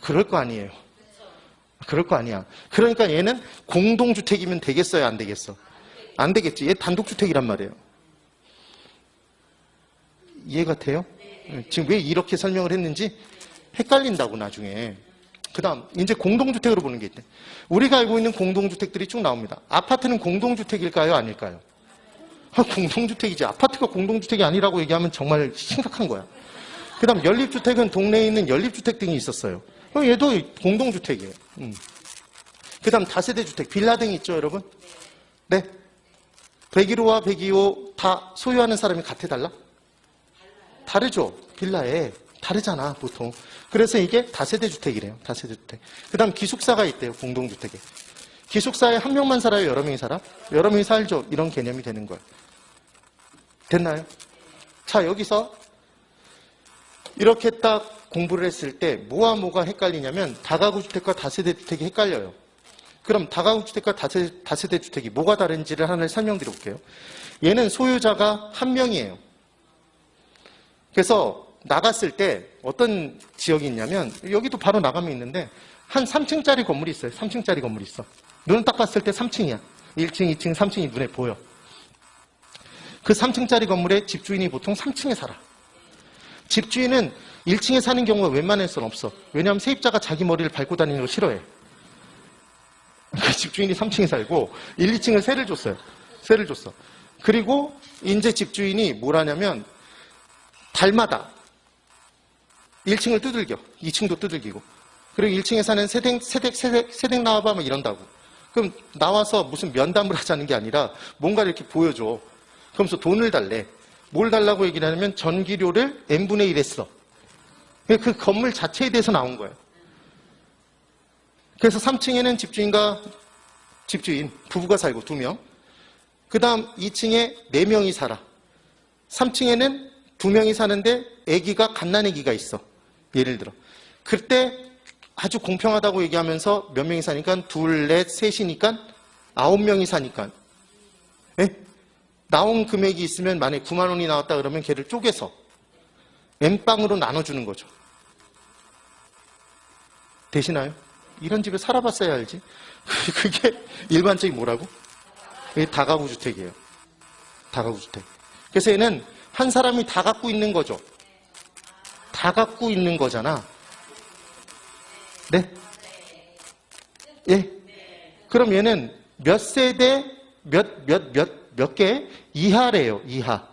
그럴 거 아니에요. 그럴 거 아니야. 그러니까 얘는 공동주택이면 되겠어요? 안 되겠어? 안 되겠지. 얘 단독주택이란 말이에요. 이해가 돼요? 지금 왜 이렇게 설명을 했는지 헷갈린다고 나중에. 그 다음 이제 공동주택으로 보는 게 있대. 우리가 알고 있는 공동주택들이 쭉 나옵니다. 아파트는 공동주택일까요? 아닐까요? 공동주택이지. 아파트가 공동주택이 아니라고 얘기하면 정말 심각한 거야. 그 다음 연립주택은 동네에 있는 연립주택 등이 있었어요. 얘도 공동주택이에요. 그 다음 다세대주택, 빌라 등이 있죠, 여러분? 네. 101호와 102호 다 소유하는 사람이 같아 달라? 다르죠. 빌라에. 다르잖아, 보통. 그래서 이게 다세대주택이래요. 다세대주택. 그 다음 기숙사가 있대요, 공동주택에. 기숙사에 한 명만 살아요? 여러 명이 살아? 여러 명이 살죠. 이런 개념이 되는 거예요. 됐나요? 자, 여기서 이렇게 딱 공부를 했을 때 뭐와 뭐가 헷갈리냐면 다가구주택과 다세대주택이 헷갈려요. 그럼 다가구주택과 다세대주택이 뭐가 다른지를 하나 설명드려 볼게요. 얘는 소유자가 한 명이에요. 그래서 나갔을 때 어떤 지역이 있냐면 여기도 바로 나가면 있는데 한 3층짜리 건물이 있어요. 3층짜리 건물이 있어. 눈을 딱 봤을 때 3층이야. 1층, 2층, 3층이 눈에 보여. 그 3층짜리 건물에 집주인이 보통 3층에 살아. 집주인은 1층에 사는 경우가 웬만해서는 없어. 왜냐하면 세입자가 자기 머리를 밟고 다니는 걸 싫어해. 집주인이 3층에 살고 1, 2층을 세를 줬어요. 세를 줬어. 그리고 이제 집주인이 뭘 하냐면 달마다 1층을 두들겨. 2층도 두들기고. 그리고 1층에 사는 세댁 나와봐 막 이런다고. 그럼 나와서 무슨 면담을 하자는 게 아니라 뭔가를 이렇게 보여줘. 그러면서 돈을 달래. 뭘 달라고 얘기를 하냐면 전기료를 n분의 1 했어. 그 건물 자체에 대해서 나온 거예요. 그래서 3층에는 집주인과 집주인, 부부가 살고 2명. 그 다음 2층에 4명이 살아. 3층에는 2명이 사는데 아기가 갓난아기가 있어. 예를 들어. 그때 아주 공평하다고 얘기하면서 몇 명이 사니까 2, 4, 셋이니까 9명이 사니까. 네? 나온 금액이 있으면 만약에 9만 원이 나왔다 그러면 걔를 쪼개서 N빵으로 나눠주는 거죠. 되시나요? 이런 집에 살아봤어야 알지. 그게 일반적인 뭐라고? 그게 다가구주택이에요. 다가구주택. 그래서 얘는 한 사람이 다 갖고 있는 거죠. 다 갖고 있는 거잖아. 네? 예? 그럼 얘는 몇 세대, 몇 개? 이하래요, 이하.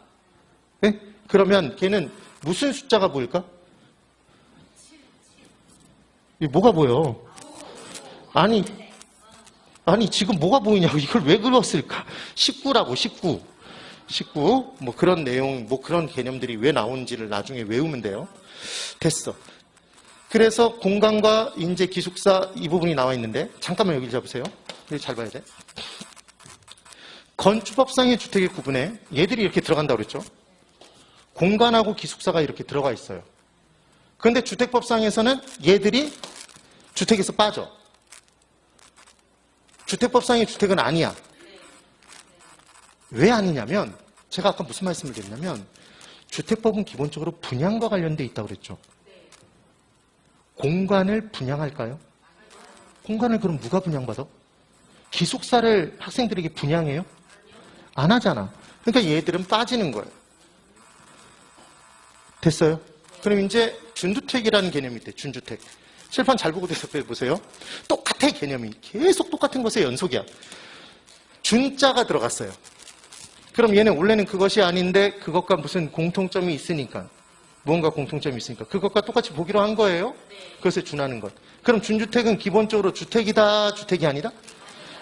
네? 그러면 걔는 무슨 숫자가 보일까? 뭐가 보여? 아니, 지금 뭐가 보이냐고. 이걸 왜 그렸을까? 19라고, 19. 19. 뭐 그런 내용, 뭐 그런 개념들이 왜 나오는지를 나중에 외우면 돼요. 됐어. 그래서 공간과 인재 기숙사 이 부분이 나와 있는데, 잠깐만 여기를 잡으세요. 여기 잘 봐야 돼. 건축법상의 주택의 구분에 얘들이 이렇게 들어간다고 그랬죠. 공간하고 기숙사가 이렇게 들어가 있어요. 그런데 주택법상에서는 얘들이 주택에서 빠져. 주택법상의 주택은 아니야. 왜 아니냐면 제가 아까 무슨 말씀을 드렸냐면 주택법은 기본적으로 분양과 관련돼 있다고 그랬죠. 공간을 분양할까요? 공간을 그럼 누가 분양받아? 기숙사를 학생들에게 분양해요? 안 하잖아. 그러니까 얘들은 빠지는 거예요. 됐어요? 그럼 이제 준주택이라는 개념이 있대. 준주택. 칠판 잘 보고 보세요. 똑같아, 개념이. 계속 똑같은 것의 연속이야. 준자가 들어갔어요. 그럼 얘는 원래는 그것이 아닌데 그것과 무슨 공통점이 있으니까, 무언가 공통점이 있으니까 그것과 똑같이 보기로 한 거예요. 그것에 준하는 것. 그럼 준주택은 기본적으로 주택이다, 주택이 아니다?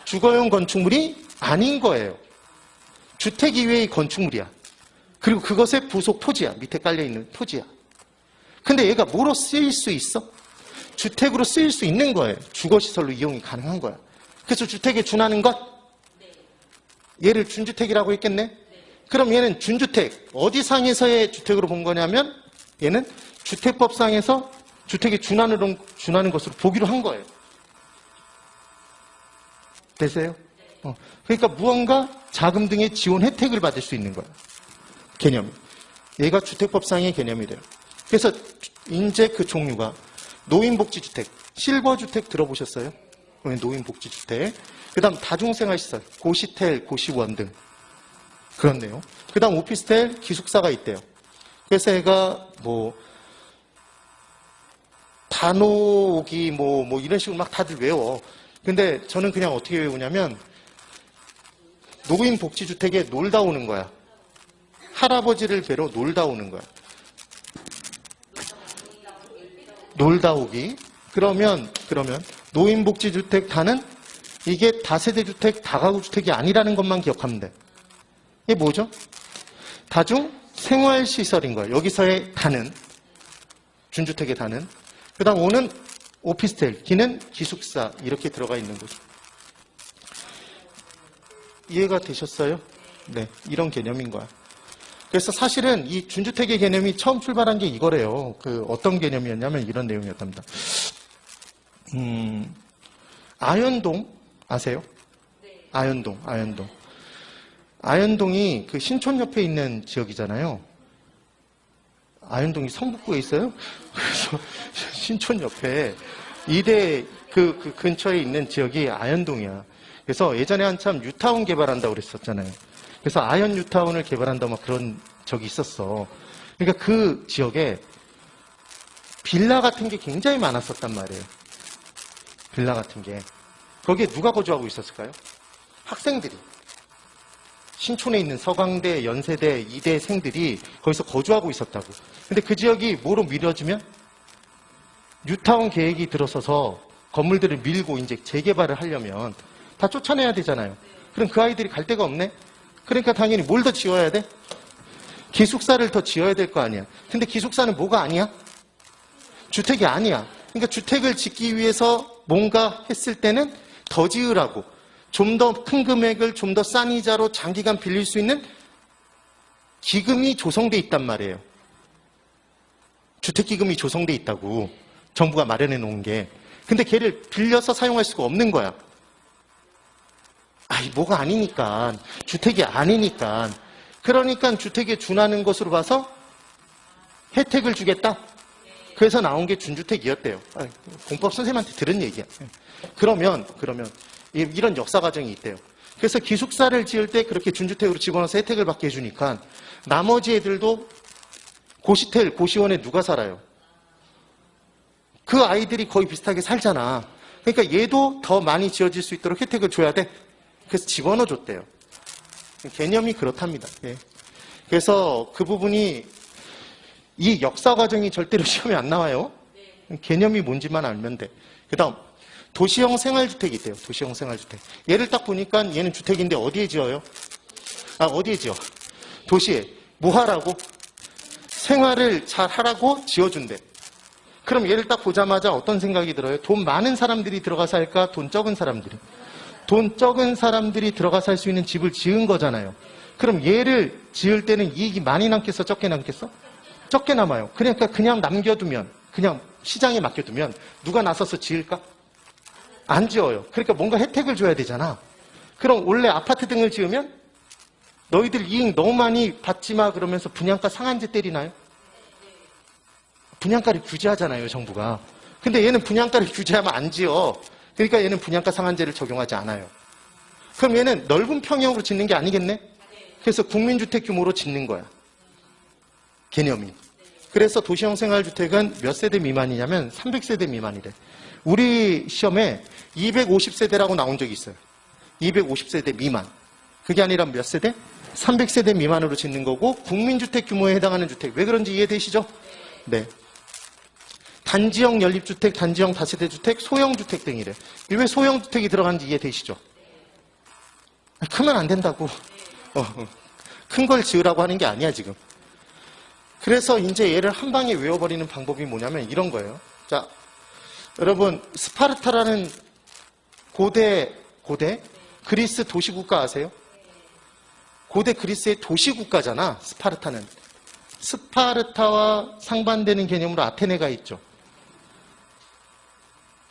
주거용 건축물이 아닌 거예요. 주택 이외의 건축물이야. 그리고 그것의 부속 토지야. 밑에 깔려있는 토지야. 근데 얘가 뭐로 쓰일 수 있어? 주택으로 쓰일 수 있는 거예요. 주거시설로 이용이 가능한 거야. 그래서 주택에 준하는 것? 얘를 준주택이라고 했겠네? 그럼 얘는 준주택, 어디 상에서의 주택으로 본 거냐면 얘는 주택법상에서 주택에 준하는 것으로 보기로 한 거예요. 되세요? 그러니까 무언가 자금 등의 지원 혜택을 받을 수 있는 거야. 개념이. 얘가 주택법상의 개념이 돼요. 그래서 이제 그 종류가 노인복지주택, 실버주택 들어보셨어요? 노인복지주택. 그 다음 다중생활시설, 고시텔, 고시원 등. 그렇네요. 그 다음 오피스텔, 기숙사가 있대요. 그래서 얘가 단오기 이런 식으로 막 다들 외워. 근데 저는 그냥 어떻게 외우냐면 노인복지주택에 놀다 오는 거야. 할아버지를 뵈러 놀다 오는 거야. 놀다 오기. 그러면 노인복지주택 다는 이게 다세대주택, 다가구주택이 아니라는 것만 기억하면 돼. 이게 뭐죠? 다중 생활시설인 거예요. 여기서의 다는, 준주택의 다는. 그 다음 오는 오피스텔, 기는 기숙사 이렇게 들어가 있는 거죠. 이해가 되셨어요? 네, 이런 개념인 거야. 그래서 사실은 이 준주택의 개념이 처음 출발한 게 이거래요. 어떤 개념이었냐면 이런 내용이었답니다. 아현동 아세요? 네. 아현동이 그 신촌 옆에 있는 지역이잖아요. 아현동이 성북구에 있어요? 그래서 신촌 옆에 이대 그 근처에 있는 지역이 아현동이야. 그래서 예전에 한참 뉴타운 개발한다고 그랬었잖아요. 그래서 아현 뉴타운을 개발한다 막 그런 적이 있었어. 그러니까 그 지역에 빌라 같은 게 굉장히 많았었단 말이에요. 빌라 같은 게. 거기에 누가 거주하고 있었을까요? 학생들이. 신촌에 있는 서강대, 연세대, 이대생들이 거기서 거주하고 있었다고. 근데 그 지역이 뭐로 밀어주면? 뉴타운 계획이 들어서서 건물들을 밀고 이제 재개발을 하려면 다 쫓아내야 되잖아요. 그럼 그 아이들이 갈 데가 없네? 그러니까 당연히 뭘 더 지어야 돼? 기숙사를 더 지어야 될 거 아니야. 근데 기숙사는 뭐가 아니야? 주택이 아니야. 그러니까 주택을 짓기 위해서 뭔가 했을 때는 더 지으라고. 좀 더 큰 금액을 좀 더 싼 이자로 장기간 빌릴 수 있는 기금이 조성돼 있단 말이에요. 주택기금이 조성돼 있다고. 정부가 마련해 놓은 게. 근데 걔를 빌려서 사용할 수가 없는 거야. 뭐가 아니니까. 주택이 아니니까. 그러니까 주택에 준하는 것으로 봐서 혜택을 주겠다. 그래서 나온 게 준주택이었대요. 공법 선생님한테 들은 얘기야. 그러면 이런 역사 과정이 있대요. 그래서 기숙사를 지을 때 그렇게 준주택으로 집어넣어서 혜택을 받게 해주니까 나머지 애들도 고시텔, 고시원에 누가 살아요? 그 아이들이 거의 비슷하게 살잖아. 그러니까 얘도 더 많이 지어질 수 있도록 혜택을 줘야 돼. 그래서 집어넣어 줬대요. 개념이 그렇답니다. 예. 그래서 그 부분이 이 역사 과정이 절대로 시험에 안 나와요. 개념이 뭔지만 알면 돼. 그 다음 도시형 생활주택이 있대요. 도시형 생활주택. 얘를 딱 보니까 얘는 주택인데 어디에 지어요? 어디에 지어? 도시에. 뭐 하라고? 생활을 잘 하라고 지어준대. 그럼 얘를 딱 보자마자 어떤 생각이 들어요? 돈 많은 사람들이 들어가서 할까? 돈 적은 사람들이? 돈 적은 사람들이 들어가서 살 수 있는 집을 지은 거잖아요. 그럼 얘를 지을 때는 이익이 많이 남겠어? 적게 남겠어? 적게 남아요. 그러니까 그냥 남겨두면, 그냥 시장에 맡겨두면 누가 나서서 지을까? 안 지어요. 그러니까 뭔가 혜택을 줘야 되잖아. 그럼 원래 아파트 등을 지으면 너희들 이익 너무 많이 받지 마 그러면서 분양가 상한제 때리나요? 분양가를 규제하잖아요, 정부가. 근데 얘는 분양가를 규제하면 안 지어. 그러니까 얘는 분양가 상한제를 적용하지 않아요. 그럼 얘는 넓은 평형으로 짓는 게 아니겠네? 그래서 국민주택 규모로 짓는 거야. 개념이. 그래서 도시형 생활주택은 몇 세대 미만이냐면 300세대 미만이래. 우리 시험에 250세대라고 나온 적이 있어요. 250세대 미만. 그게 아니라 몇 세대? 300세대 미만으로 짓는 거고 국민주택 규모에 해당하는 주택. 왜 그런지 이해되시죠? 네. 단지형 연립주택, 단지형 다세대주택, 소형주택 등이래. 왜 소형주택이 들어가는지 이해되시죠? 크면 안 된다고. 큰 걸 지으라고 하는 게 아니야, 지금. 그래서 이제 얘를 한 방에 외워버리는 방법이 뭐냐면 이런 거예요. 자, 여러분, 스파르타라는 고대 그리스 도시국가 아세요? 고대 그리스의 도시국가잖아, 스파르타는. 스파르타와 상반되는 개념으로 아테네가 있죠.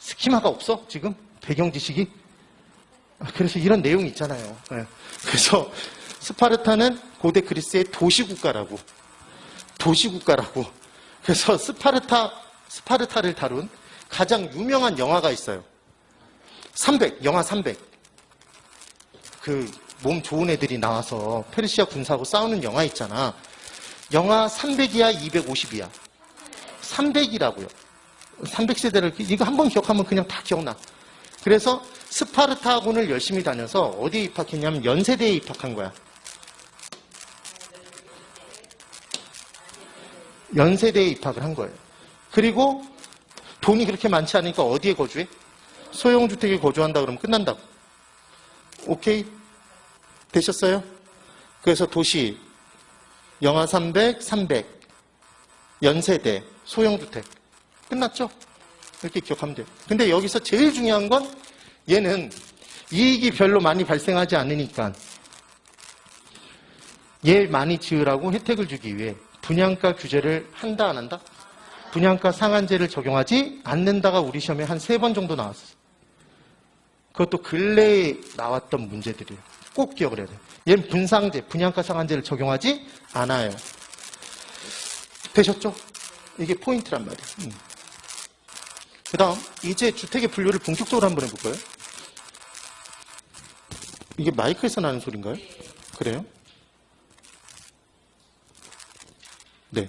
스키마가 없어? 지금? 배경 지식이? 그래서 이런 내용이 있잖아요. 네. 그래서 스파르타는 고대 그리스의 도시국가라고. 그래서 스파르타를 다룬 가장 유명한 영화가 있어요. 300, 영화 300. 그 몸 좋은 애들이 나와서 페르시아 군사하고 싸우는 영화 있잖아. 영화 300이야, 250이야? 300이라고요. 300세대를, 이거 한번 기억하면 그냥 다 기억나. 그래서 스파르타 학원을 열심히 다녀서 어디에 입학했냐면 연세대에 입학한 거야. 연세대에 입학을 한 거예요. 그리고 돈이 그렇게 많지 않으니까 어디에 거주해? 소형주택에 거주한다 그러면 끝난다고. 오케이? 되셨어요? 그래서 도시, 영하 300, 연세대, 소형주택. 끝났죠? 이렇게 기억하면 돼요. 근데 여기서 제일 중요한 건 얘는 이익이 별로 많이 발생하지 않으니까 얘 많이 지으라고 혜택을 주기 위해 분양가 규제를 한다, 안 한다? 분양가 상한제를 적용하지 않는다가 우리 시험에 한 3번 정도 나왔어. 그것도 근래에 나왔던 문제들이에요. 꼭 기억을 해야 돼요. 얘는 분상제, 분양가 상한제를 적용하지 않아요. 되셨죠? 이게 포인트란 말이에요. 그 다음, 이제 주택의 분류를 본격적으로 한번 해볼까요? 이게 마이크에서 나는 소리인가요? 그래요? 네.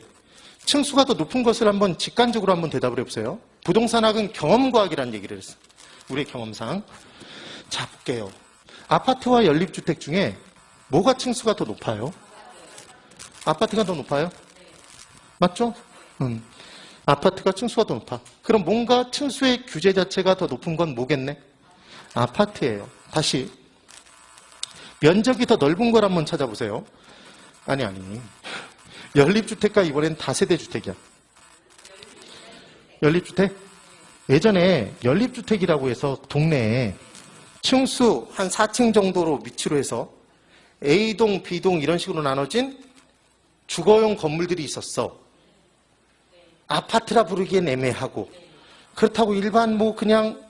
층수가 더 높은 것을 한번 직관적으로 한번 대답을 해보세요. 부동산학은 경험과학이라는 얘기를 했어요. 우리의 경험상. 자, 볼게요. 아파트와 연립주택 중에 뭐가 층수가 더 높아요? 아파트가 더 높아요? 맞죠? 아파트가 층수가 더 높아. 그럼 뭔가 층수의 규제 자체가 더 높은 건 뭐겠네? 아파트예요. 다시. 면적이 더 넓은 걸 한번 찾아보세요. 아니. 연립주택과 이번엔 다세대 주택이야. 연립주택? 예전에 연립주택이라고 해서 동네에 층수 한 4층 정도로 밑으로 해서 A동, B동 이런 식으로 나눠진 주거용 건물들이 있었어. 아파트라 부르기엔 애매하고 그렇다고 일반 뭐 그냥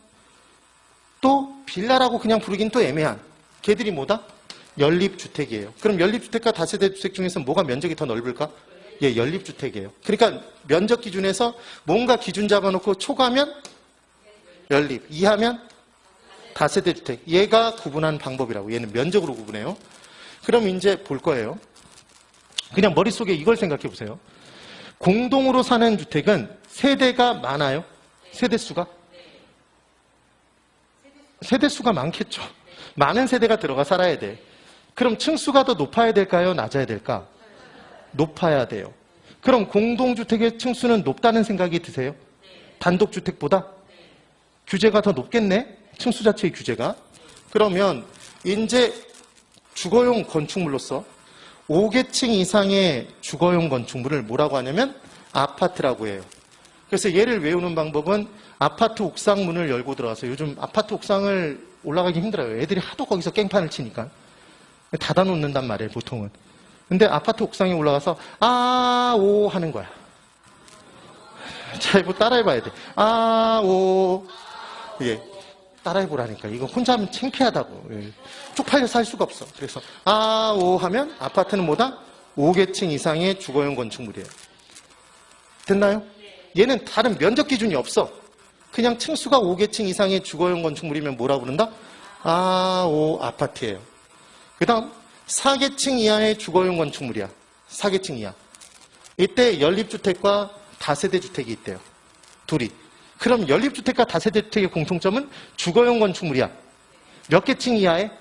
또 빌라라고 그냥 부르긴 또 애매한 걔들이 뭐다? 연립주택이에요. 그럼 연립주택과 다세대 주택 중에서 뭐가 면적이 더 넓을까? 예, 연립주택이에요. 그러니까 면적 기준에서 뭔가 기준 잡아놓고 초과면 연립, 이하면 다세대 주택. 얘가 구분하는 방법이라고. 얘는 면적으로 구분해요. 그럼 이제 볼 거예요. 그냥 머릿속에 이걸 생각해 보세요. 공동으로 사는 주택은 세대가 많아요? 세대수가? 세대수가 많겠죠. 많은 세대가 들어가 살아야 돼. 그럼 층수가 더 높아야 될까요? 낮아야 될까? 높아야 돼요. 그럼 공동주택의 층수는 높다는 생각이 드세요? 단독주택보다? 규제가 더 높겠네? 층수 자체의 규제가. 그러면 이제 주거용 건축물로서 5계층 이상의 주거용 건축물을 뭐라고 하냐면 아파트라고 해요. 그래서 얘를 외우는 방법은 아파트 옥상 문을 열고 들어가서 요즘 아파트 옥상을 올라가기 힘들어요. 애들이 하도 거기서 깽판을 치니까. 닫아놓는단 말이에요, 보통은. 근데 아파트 옥상에 올라가서 오 하는 거야. 자, 이거 따라해봐야 돼. 오. 예. 따라해보라니까. 이거 혼자 하면 창피하다고. 예. 쪽팔려서 할 수가 없어. 그래서 오 하면 아파트는 뭐다? 5계층 이상의 주거용 건축물이에요. 됐나요? 얘는 다른 면적 기준이 없어. 그냥 층수가 5계층 이상의 주거용 건축물이면 뭐라고 부른다? 오 아파트예요. 그 다음 4계층 이하의 주거용 건축물이야. 4계층 이하. 이때 연립주택과 다세대 주택이 있대요. 둘이. 그럼 연립주택과 다세대 주택의 공통점은 주거용 건축물이야. 몇 계층 이하의?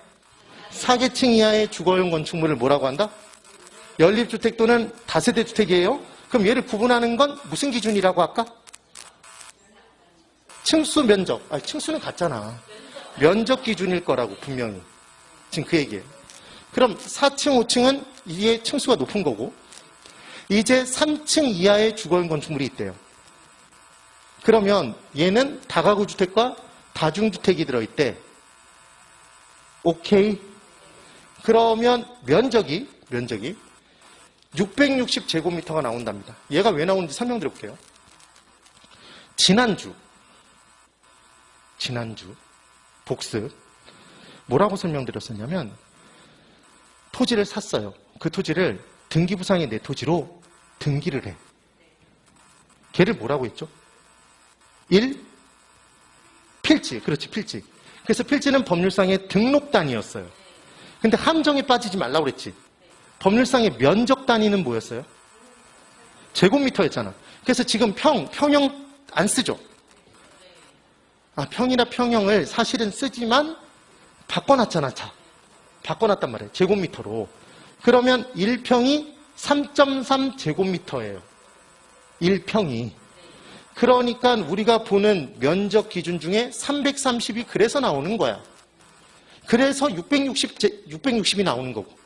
4계층 이하의 주거용 건축물을 뭐라고 한다? 연립주택 또는 다세대 주택이에요. 그럼 얘를 구분하는 건 무슨 기준이라고 할까? 층수 면적. 층수는 같잖아. 면적 기준일 거라고 분명히. 지금 그 얘기예요. 그럼 4층, 5층은 이게 층수가 높은 거고 이제 3층 이하의 주거용 건축물이 있대요. 그러면 얘는 다가구 주택과 다중주택이 들어있대. 오케이. 그러면 면적이 660제곱미터가 나온답니다. 얘가 왜 나오는지 설명드려볼게요. 지난주 복습 뭐라고 설명드렸었냐면 토지를 샀어요. 그 토지를 등기부상의 내 토지로 등기를 해. 걔를 뭐라고 했죠? 1. 필지. 그렇지, 필지. 그래서 필지는 법률상의 등록 단위였어요. 근데 함정에 빠지지 말라고 그랬지. 법률상의 면적 단위는 뭐였어요? 제곱미터였잖아. 그래서 지금 평형 안 쓰죠? 평이나 평형을 사실은 쓰지만 바꿔놨잖아. 자, 바꿔놨단 말이에요. 제곱미터로. 그러면 1평이 3.3 제곱미터예요. 1평이. 그러니까 우리가 보는 면적 기준 중에 330이 그래서 나오는 거야. 그래서 660이 나오는 거고.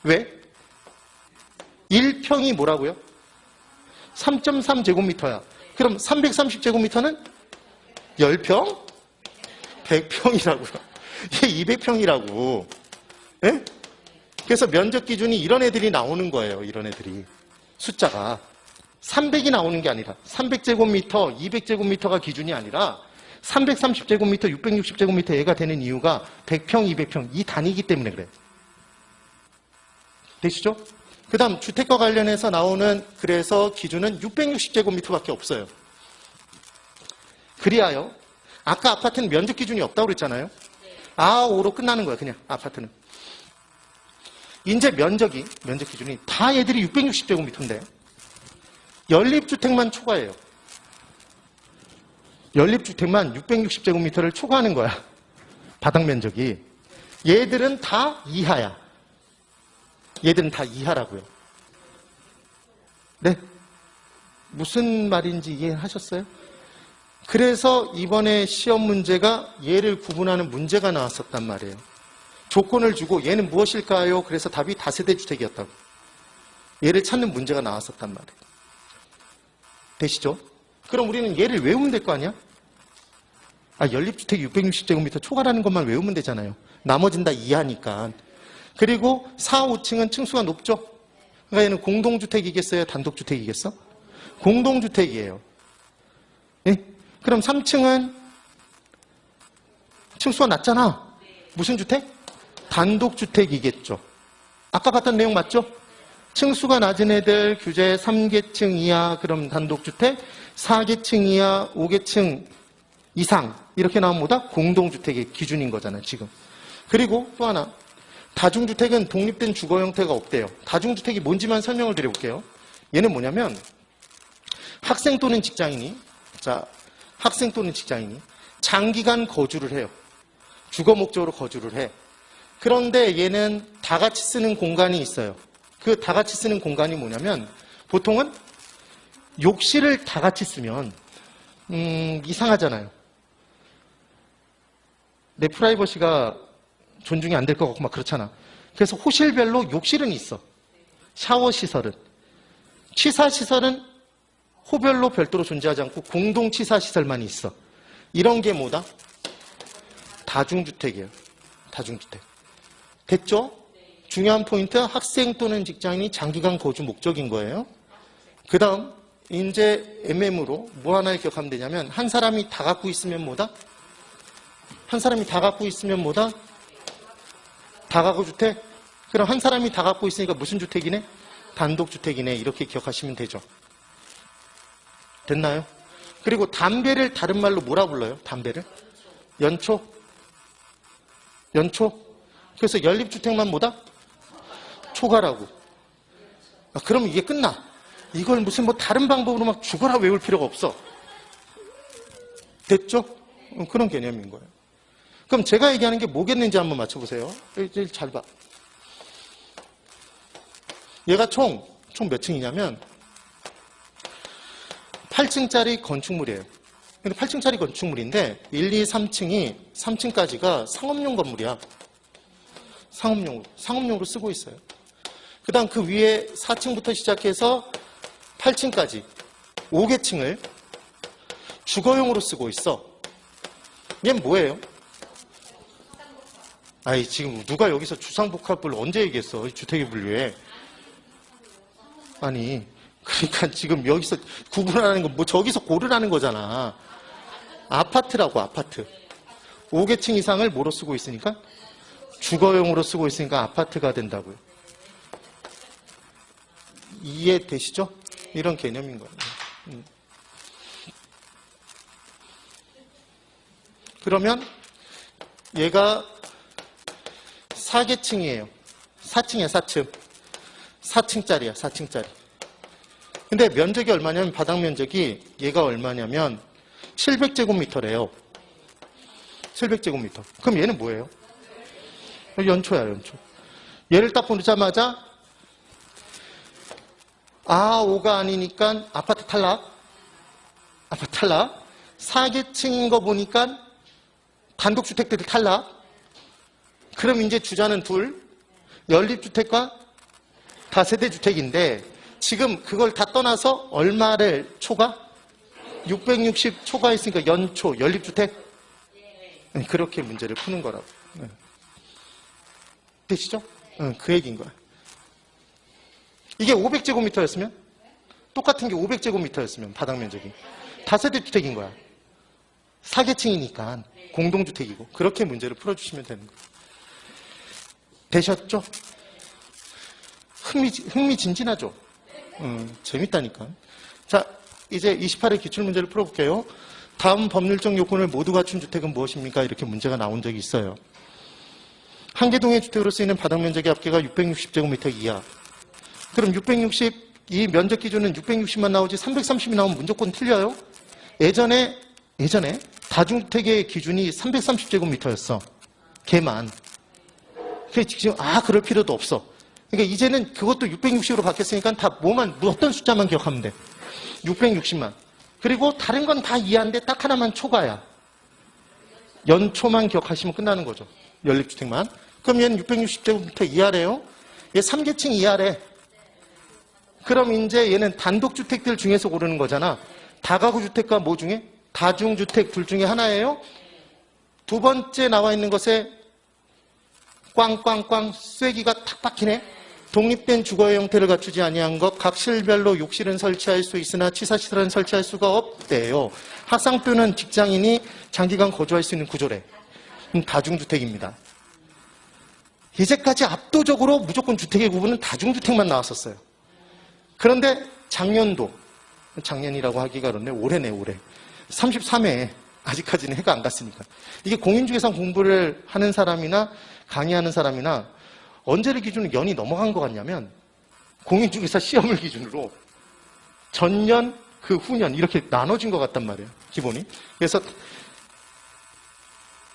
왜? 1평이 뭐라고요? 3.3 제곱미터야. 그럼 330제곱미터는 10평? 100평이라고요. 이게 200평이라고. 예? 그래서 면적 기준이 이런 애들이 나오는 거예요. 이런 애들이. 숫자가. 300이 나오는 게 아니라 300제곱미터, 200제곱미터가 기준이 아니라 330제곱미터, 660제곱미터 얘가 되는 이유가 100평, 200평 이 단위이기 때문에 그래요. 되시죠? 그 다음 주택과 관련해서 나오는 그래서 기준은 660제곱미터밖에 없어요. 그리하여 아까 아파트는 면적 기준이 없다고 그랬잖아요. A5로 끝나는 거예요. 그냥 아파트는. 이제 면적 기준이 다 애들이 660제곱미터인데 연립주택만 초과해요. 연립주택만 660제곱미터를 초과하는 거야. 바닥 면적이. 얘들은 다 이하야. 얘들은 다 이하라고요. 네? 무슨 말인지 이해하셨어요? 그래서 이번에 시험 문제가 얘를 구분하는 문제가 나왔었단 말이에요. 조건을 주고 얘는 무엇일까요? 그래서 답이 다세대 주택이었다고. 얘를 찾는 문제가 나왔었단 말이에요. 되시죠? 그럼 우리는 얘를 외우면 될 거 아니야? 연립주택 660제곱미터 초과라는 것만 외우면 되잖아요. 나머진 다 이하니까. 그리고 4, 5층은 층수가 높죠? 그러니까 얘는 공동주택이겠어요? 단독주택이겠어? 공동주택이에요. 예? 그럼 3층은 층수가 낮잖아. 무슨 주택? 단독주택이겠죠. 아까 봤던 내용 맞죠? 층수가 낮은 애들 규제 3계층 이하 그럼 단독주택, 4계층 이하 5계층 이상 이렇게 나오면 뭐다? 공동주택의 기준인 거잖아요. 지금. 그리고 또 하나 다중주택은 독립된 주거 형태가 없대요. 다중주택이 뭔지만 설명을 드려볼게요. 얘는 뭐냐면 학생 또는 직장인이 장기간 거주를 해요. 주거 목적으로 거주를 해. 그런데 얘는 다 같이 쓰는 공간이 있어요. 그 다 같이 쓰는 공간이 뭐냐면 보통은 욕실을 다 같이 쓰면 이상하잖아요. 내 프라이버시가 존중이 안 될 것 같고 막 그렇잖아. 그래서 호실별로 욕실은 있어. 샤워 시설은. 취사 시설은 호별로 별도로 존재하지 않고 공동 취사 시설만 있어. 이런 게 뭐다? 다중주택이에요. 다중주택. 됐죠? 중요한 포인트, 학생 또는 직장인이 장기간 거주 목적인 거예요. 그 다음, 이제 MM으로 뭐 하나 기억하면 되냐면, 한 사람이 다 갖고 있으면 뭐다? 한 사람이 다 갖고 있으면 뭐다? 다가구 주택? 그럼 한 사람이 다 갖고 있으니까 무슨 주택이네? 단독주택이네. 이렇게 기억하시면 되죠. 됐나요? 그리고 담배를 다른 말로 뭐라 불러요? 담배를? 연초? 연초? 그래서 연립주택만 뭐다? 초과라고. 그럼 이게 끝나. 이걸 무슨 뭐 다른 방법으로 막 죽어라 외울 필요가 없어. 됐죠? 그런 개념인 거예요. 그럼 제가 얘기하는 게 뭐겠는지 한번 맞춰보세요. 제일 잘 봐. 얘가 총 몇 층이냐면 8층짜리 건축물이에요. 근데 8층짜리 건축물인데 1, 2, 3층이 3층까지가 상업용 건물이야. 상업용으로 쓰고 있어요. 그 다음 그 위에 4층부터 시작해서 8층까지 5개층을 주거용으로 쓰고 있어. 얘는 뭐예요? 지금 누가 여기서 주상복합을 언제 얘기했어? 주택의 분류에. 그러니까 지금 여기서 구분하는 건 뭐 저기서 고르라는 거잖아. 아파트라고, 아파트. 5계층 이상을 뭐로 쓰고 있으니까? 주거용으로 쓰고 있으니까 아파트가 된다고요. 이해되시죠? 이런 개념인 거예요. 그러면 얘가 4계층이에요. 4층이야, 4층. 4층짜리야, 4층짜리. 근데 면적이 얼마냐면, 바닥 면적이 얘가 얼마냐면 700제곱미터래요. 700제곱미터. 그럼 얘는 뭐예요? 연초야, 연초. 얘를 딱 보자마자 5가 아니니까 아파트 탈락. 아파트 탈락. 4계층인 거 보니까 단독주택들이 탈락. 그럼 이제 주자는 둘. 연립주택과 다세대주택인데 지금 그걸 다 떠나서 얼마를 초과? 660 초과했으니까 연초, 연립주택? 그렇게 문제를 푸는 거라고. 되시죠? 그 얘기인 거야. 이게 500제곱미터였으면? 똑같은 게 500제곱미터였으면 바닥 면적이. 다세대 주택인 거야. 4계층이니까 공동주택이고. 그렇게 문제를 풀어주시면 되는 거예요. 되셨죠? 흥미진진하죠? 재밌다니까. 자, 이제 28회 기출문제를 풀어볼게요. 다음 법률적 요건을 모두 갖춘 주택은 무엇입니까? 이렇게 문제가 나온 적이 있어요. 한 개 동의 주택으로 쓰이는 바닥 면적의 합계가 660제곱미터 이하. 그럼 660, 이 면적 기준은 660만 나오지 330이 나오면 무조건 틀려요? 예전에 다중주택의 기준이 330제곱미터였어. 걔만. 지금 그럴 필요도 없어. 그러니까 이제는 그것도 660으로 바뀌었으니까 다 어떤 숫자만 기억하면 돼. 660만. 그리고 다른 건 다 이하인데 딱 하나만 초과야. 연초만 기억하시면 끝나는 거죠. 연립주택만. 그럼 얘는 660제곱미터 이하래요. 얘 3계층 이하래. 그럼 이제 얘는 단독주택들 중에서 고르는 거잖아. 다가구주택과 뭐 중에? 다중주택 둘 중에 하나예요. 두 번째 나와 있는 것에 꽝꽝꽝 쐐기가 탁 박히네. 독립된 주거의 형태를 갖추지 아니한 것, 각 실별로 욕실은 설치할 수 있으나 치사시설은 설치할 수가 없대요. 학상 또는 직장인이 장기간 거주할 수 있는 구조래. 다중주택입니다. 이제까지 압도적으로 무조건 주택의 구분은 다중주택만 나왔었어요. 그런데 작년이라고 하기가 그렇네. 올해 33회에 아직까지는 해가 안 갔으니까. 이게 공인중개사 공부를 하는 사람이나 강의하는 사람이나 언제를 기준으로 연이 넘어간 것 같냐면 공인중개사 시험을 기준으로 전년 그 후년 이렇게 나눠진 것 같단 말이에요. 기본이. 그래서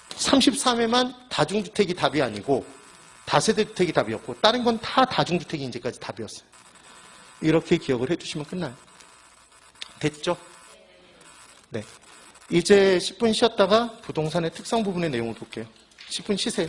33회만 다중주택이 답이 아니고 다세대 주택이 답이었고 다른 건 다 다중주택이 이제까지 답이었어요. 이렇게 기억을 해두시면 끝나요. 됐죠? 네. 이제 10분 쉬었다가 부동산의 특성 부분의 내용을 볼게요. 10분 쉬세요.